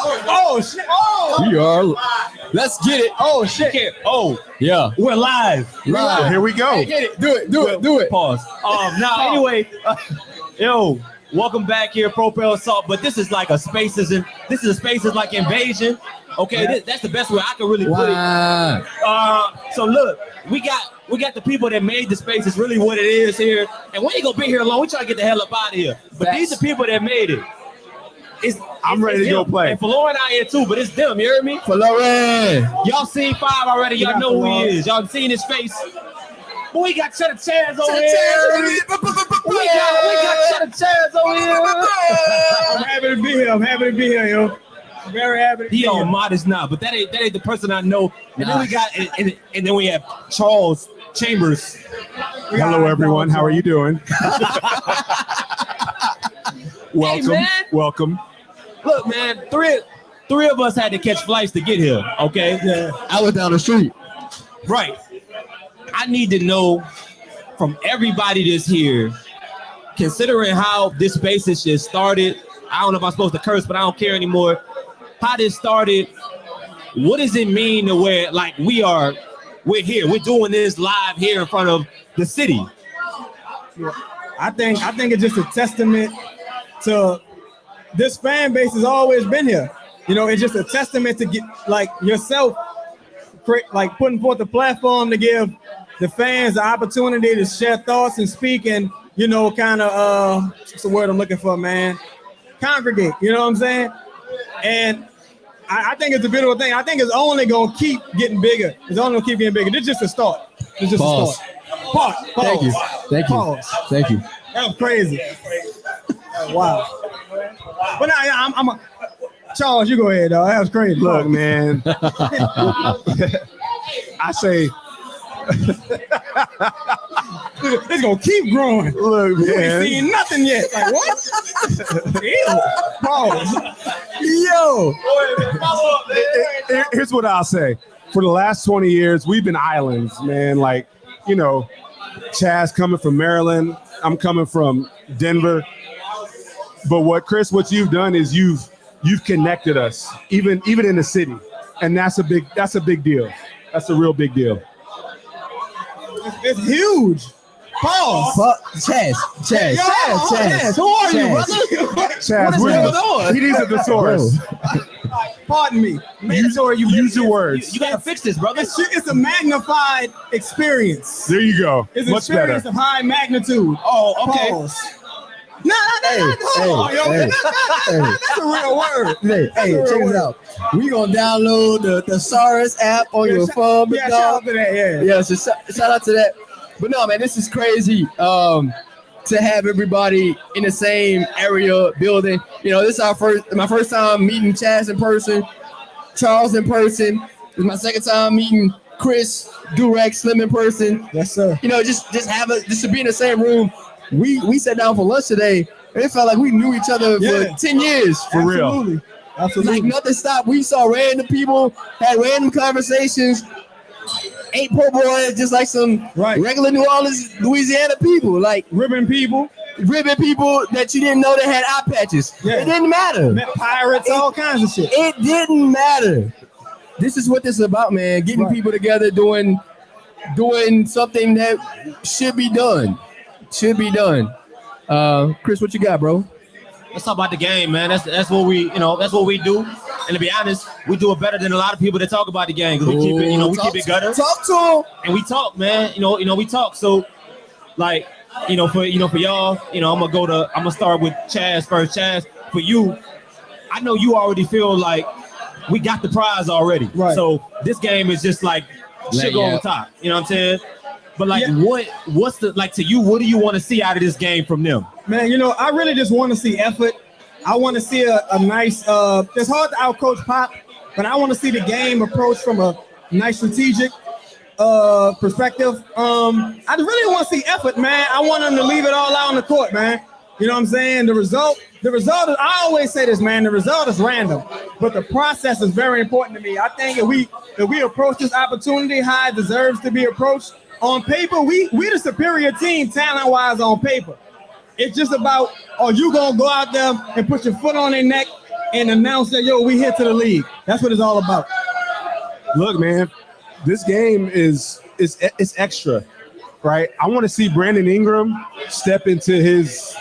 Oh shit! Oh, We are. Let's get it. oh shit! Oh, Yeah. we're live. Well, here we go. Hey, get it. Do it. Pause. Now, anyway, yo, welcome back here, Propel Assault. But this is like a spaces like invasion. Okay, that's the best way I can really put it. Wow. So look, we got the people that made the space. Is really what it is here. And we ain't gonna be here long. We try to get the hell up out of here. But these are people that made it. I'm ready to go them. play. And Florin out here too, but it's them. You heard me? Florin. Y'all seen 5 already. Y'all know who he is. Y'all seen his face. But we got set of chairs over here. We got set of chairs over here. I'm happy to be here, yo. I'm very happy to be He here. on modest now, but that ain't the person I know. And then we got and then we have Charles Chambers. Hello, everyone. How are you doing? Welcome. man. Welcome. Look, man, three of us had to catch flights to get here. Okay, I was down the street. right. I need to know from everybody that's here, considering how this space has just started. I don't know if I'm supposed to curse, but I don't care anymore. How this started, what does it mean to where like we're here, we're doing this live here in front of the city? I think it's just a testament to this fan base has always been here. You know, it's just a testament to get like yourself, like putting forth a platform to give the fans the opportunity to share thoughts and speak and, you know, kind of, what's the word I'm looking for, man? Congregate, you know what I'm saying? And I think it's a beautiful thing. I think it's only going to keep getting bigger. It's only going to keep getting bigger. This is just a start. It's just Pause. a start. Pause. Thank you. Thank you. Pause. Thank you. That was crazy. Wow. But now I'm a Charles, you go ahead, dog. That was crazy. Look, man. I say, it's gonna keep growing. look, We ain't man. seen nothing yet. Like what? Ew. Pause. Yo. Here's what I'll say. For the last 20 years, we've been islands, man. Like, you know, Chaz coming from Maryland. I'm coming from Denver. But what you've done is you've connected us, even in the city. And that's a big deal. That's a real big deal. It's huge. Pause. Chaz. Who are you, brother? Chaz, he needs a thesaurus. Pardon me. Use your words. You gotta fix this, brother. It's a magnified experience. There you go. It's an Much better. experience of high magnitude. Oh, okay. Pause. Hold on, yo. That's a real word. Hey, check this out. We gonna download the thesaurus app on your phone. Yeah, shout out to that. Yeah, so shout out to that. But no, man, this is crazy. To have everybody in the same area building. You know, this is my first time meeting Chaz in person, Charles in person. This is my second time meeting Chris, Durek, Slim in person. Yes, sir. You know, just to be in the same room. We sat down for lunch today, and it felt like we knew each other for 10 years. For real. Absolutely. Like nothing stopped. We saw random people, had random conversations, ate po' boys just like some regular New Orleans, Louisiana people. Like ribbon people that you didn't know that had eye patches. Yeah. It didn't matter. Met pirates, all kinds of shit. It didn't matter. This is what this is about, man. Getting people together, doing something that should be done. Chris, what you got, bro? Let's talk about the game, man. That's what we do. And to be honest, we do it better than a lot of people that talk about the game because we keep it gutter. Talk to him. And we talk, man. We talk. So, like, for y'all, I'm gonna start with Chaz first. Chaz, for you, I know you already feel like we got the prize already. Right. So this game is just like sugar on top. You know what I'm saying? But like, what's the like to you? What do you want to see out of this game from them? Man, I really just want to see effort. I want to see a nice. It's hard to outcoach Pop, but I want to see the game approach from a nice strategic perspective. I really want to see effort, man. I want them to leave it all out on the court, man. You know what I'm saying? The result is, I always say this, man, the result is random, but the process is very important to me. I think if we approach this opportunity how it deserves to be approached, on paper, we the superior team talent-wise on paper. It's just about, are you going to go out there and put your foot on their neck and announce that, yo, we hit to the league. That's what it's all about. Look, man, this game is extra, right? I want to see Brandon Ingram step into his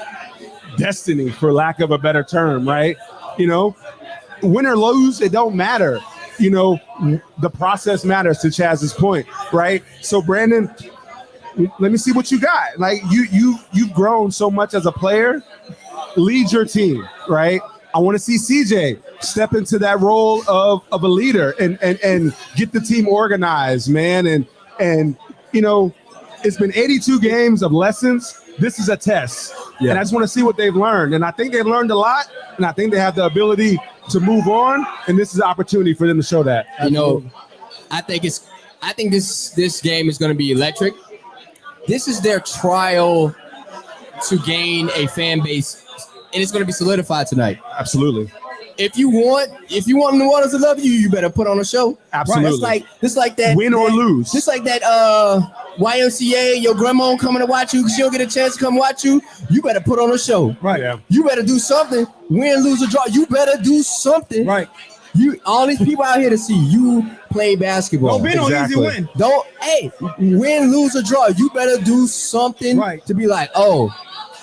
destiny, for lack of a better term, right? You know, win or lose, it don't matter. You know, the process matters, to Chaz's point, right? So Brandon, let me see what you got. Like you've grown so much as a player. Lead your team, right? I want to see CJ step into that role of a leader and get the team organized, man. And you know, it's been 82 games of lessons. This is a test. Yeah. And I just want to see what they've learned. And I think they've learned a lot, and I think they have the ability to move on. And this is an opportunity for them to show that. You know, I think this game is going to be electric. This is their trial to gain a fan base, and it's going to be solidified tonight. Absolutely. If you want New Orleans to love you, you better put on a show. Absolutely. Right? It's like that. Win or lose. Just like that YMCA, your grandma coming to watch you, she'll get a chance to come watch you. You better put on a show. Right. Yeah. You better do something. Win, lose, or draw. You better do something. Right. All these people out here to see you play basketball. Don't be no easy win. Win, lose, or draw. You better do something to be like, oh,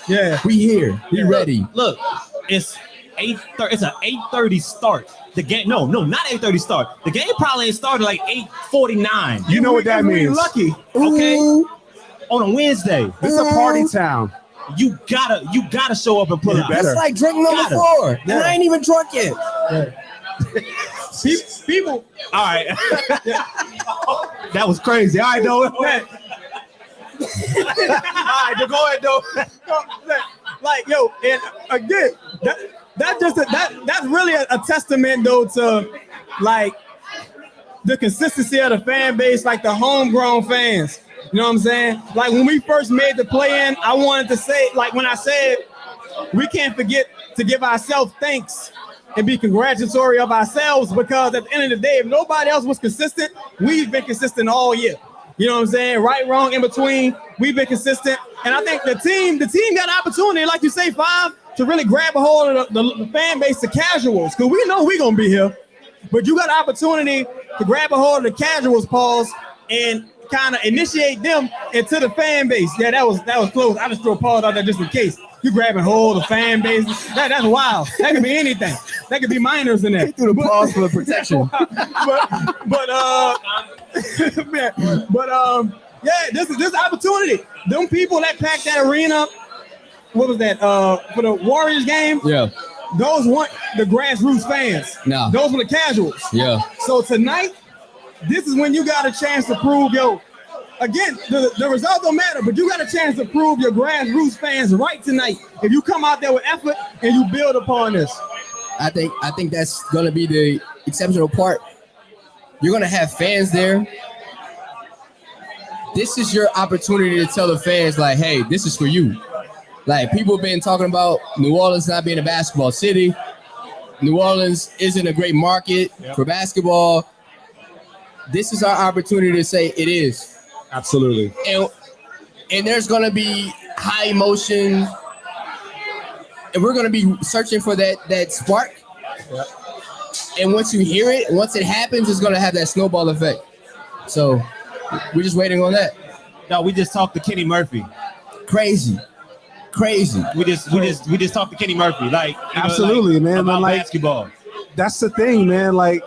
yeah, we here. We ready. Look, it's 8:30. It's an 8:30 start. The game, no, not 8:30 start. The game probably ain't started like 8:49. You know what that means? Lucky, okay. On a Wednesday, this is a party town. You gotta show up and pull out. It's like drink number 4, and I ain't even drunk yet. People. All right. That was crazy. All right, though. All right, go ahead, though. Like, yo, and again, that's really a testament, though, to like the consistency of the fan base, like the homegrown fans. You know what I'm saying? Like when we first made the play-in, I wanted to say, like when I said, we can't forget to give ourselves thanks and be congratulatory of ourselves, because at the end of the day, if nobody else was consistent, we've been consistent all year. You know what I'm saying? Right, wrong, in between, we've been consistent. And I think the team got an opportunity, like you say, Five, to really grab a hold of the fan base, the casuals, because we know we're going to be here. But you got an opportunity to grab a hold of the casuals, Pauls, and kind of initiate them into the fan base. Yeah, that was close. I just threw a pause out there just in case. You grabbing hold of the fan base. That's wild. That could be anything. That could be minors in there. He threw the pause for the protection. Yeah, this is opportunity. Them people that packed that arena, what was that? For the Warriors game? Yeah. Those weren't the grassroots fans. No. Those were the casuals. Yeah. So tonight, this is when you got a chance to prove, again, the result don't matter, but you got a chance to prove your grassroots fans right tonight. If you come out there with effort and you build upon this. I think that's going to be the exceptional part. You're going to have fans there. This is your opportunity to tell the fans, like, hey, this is for you. Like, people have been talking about New Orleans not being a basketball city. New Orleans isn't a great market for basketball. This is our opportunity to say it is. Absolutely. And there's going to be high emotion, and we're going to be searching for that spark. Yeah. And once you hear it, once it happens, it's going to have that snowball effect. So we're just waiting on that. No, we just talked to Kenny Murphy. Crazy. We just talked to Kenny Murphy. Like, absolutely, man. About like, basketball. That's the thing, man. Like,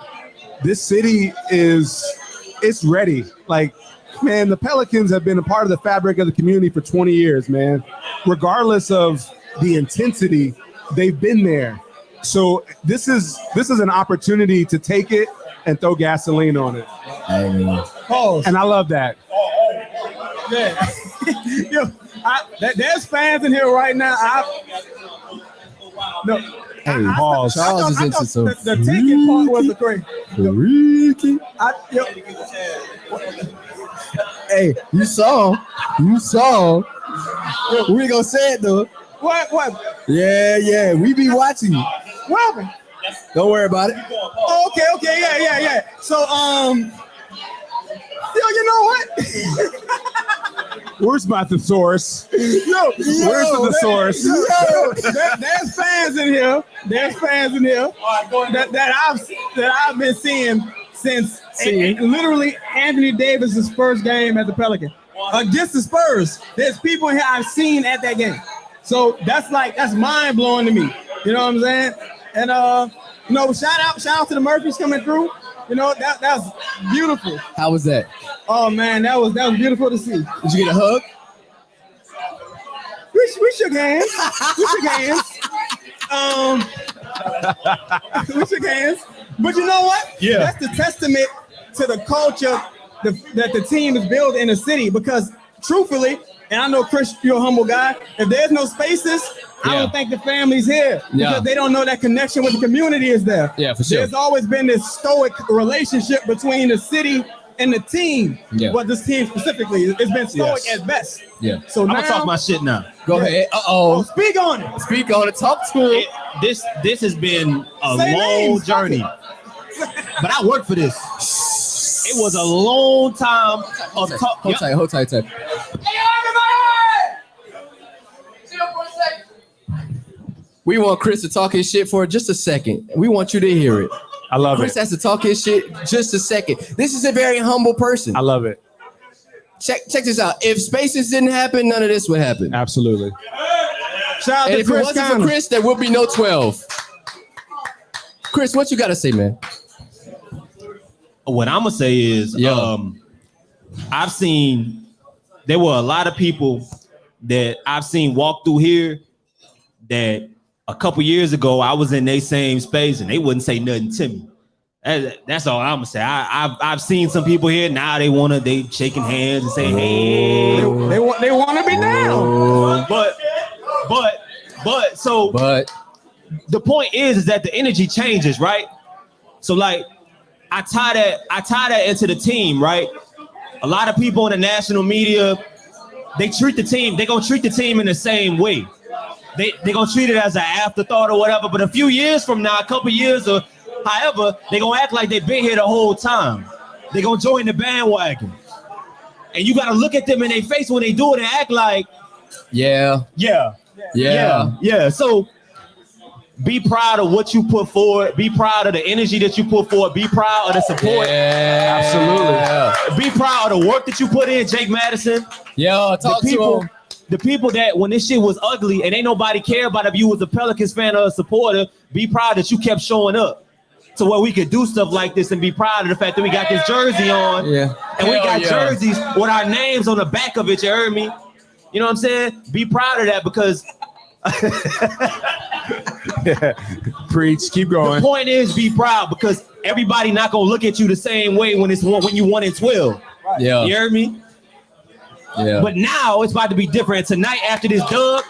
this city it's ready. Like, man, the Pelicans have been a part of the fabric of the community for 20 years, man. Regardless of the intensity, they've been there. So this is an opportunity to take it and throw gasoline on it. Pause. And I love that. Yeah. There's fans in here right now. Pause. Charles is into some the taking part was the crazy. Hey, you saw. We ain't gonna say it though. What? Yeah. We be watching you. What happened? Don't worry about it. Oh, okay, yeah. So, you know what? Where's my thesaurus? Where's the thesaurus? There's fans in here. There's fans in here that I've been seeing since literally Anthony Davis's first game at the Pelicans against the Spurs. There's people in here I've seen at that game. So that's mind blowing to me. You know what I'm saying? And shout out to the Murphys coming through. You know, that's beautiful. How was that? Oh man, that was beautiful to see. Did you get a hug? We shook hands. We shook hands. But you know what? Yeah. That's the testament to the culture that the team is built in the city. Because truthfully, and I know Chris, you're a humble guy. If there's no spaces, I don't think the family's here because they don't know that connection with the community is there. Yeah, for sure. There's always been this stoic relationship between the city and the team. Yeah. But this team specifically, it's been stoic at best. Yeah. So I'm now, gonna talk my shit now. Go ahead. Speak on it. Speak on it. Talk to him. This has been a Say long names, journey, but I worked for this. It was a long time of talk. Hold tight. Hey, everybody! Chill for a second. We want Chris to talk his shit for just a second. We want you to hear it. I love Chris it. has to talk his shit just a second. This is a very humble person. I love it. Check this out. If spaces didn't happen, none of this would happen. Absolutely. Shout out And to if it Chris wasn't Conner. for Chris, there would be no 12. Chris, what you got to say, man? What I'm gonna say is, I've seen there were a lot of people that I've seen walk through here that a couple years ago I was in their same space and they wouldn't say nothing to me. That's all I'm gonna say. I've seen some people here now they shaking hands and saying, hey, They want to be down. but the point is that the energy changes, right? So like I tie that into the team, right? A lot of people in the national media, they're gonna treat the team in the same way. They're gonna treat it as an afterthought or whatever, but a few years from now, a couple years or however, they're gonna act like they've been here the whole time. They're gonna join the bandwagon. And you gotta look at them in their face when they do it and act like, Yeah. So be proud of what you put forward. Be proud of the energy that you put forward. Be proud of the support. Yeah. Absolutely. Be proud of the work that you put in, Jake Madison. Yo, talk to him. The people that when this shit was ugly and ain't nobody care about if you was a Pelicans fan or a supporter, be proud that you kept showing up to where we could do stuff like this and be proud of the fact that we got this jersey on. Yeah. And we got jerseys with our names on the back of it, you heard me? You know what I'm saying? Be proud of that because Preach. Keep going. the point is be proud because everybody not gonna look at you the same way when you 1-12. Yeah. You heard me? Yeah. But now it's about to be different. Tonight after this dub,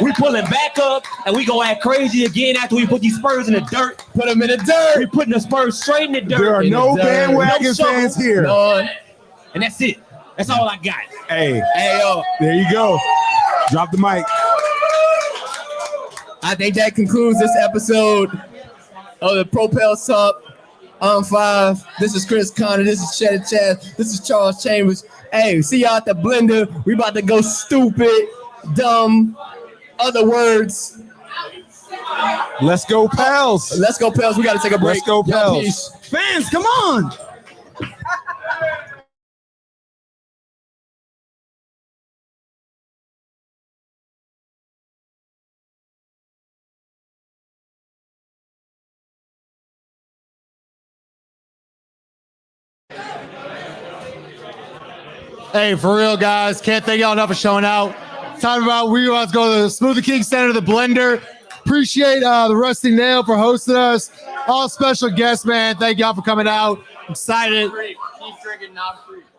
we pulling back up and we gonna act crazy again after we put these Spurs in the dirt. Put them in the dirt. We putting the Spurs straight in the dirt. There are no the dirt. bandwagon No shovel. fans here. None. And that's it. That's all I got. Hey, Yo. there you go. Drop the mic. I think that concludes this episode of the Propel Talk on 5. This is Chris Conner. This is Cheddar Chaz. This is Charles Chambers. Hey, see y'all at the blender. We about to go stupid, dumb, other words. Let's go, pals. Let's go, Pels. We got to take a break. Let's go, Y'all, Pels. peace. Fans, come on. Hey, for real, guys. Can't thank y'all enough for showing out. Time about we want to go to the Smoothie King Center, the blender. Appreciate the Rusty Nail for hosting us. All special guests, man. Thank y'all for coming out. Excited.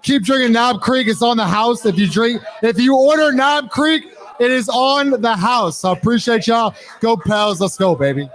Keep drinking Knob Creek. It's on the house. If you order Knob Creek, it is on the house. So I appreciate y'all. Go Pels. Let's go, baby.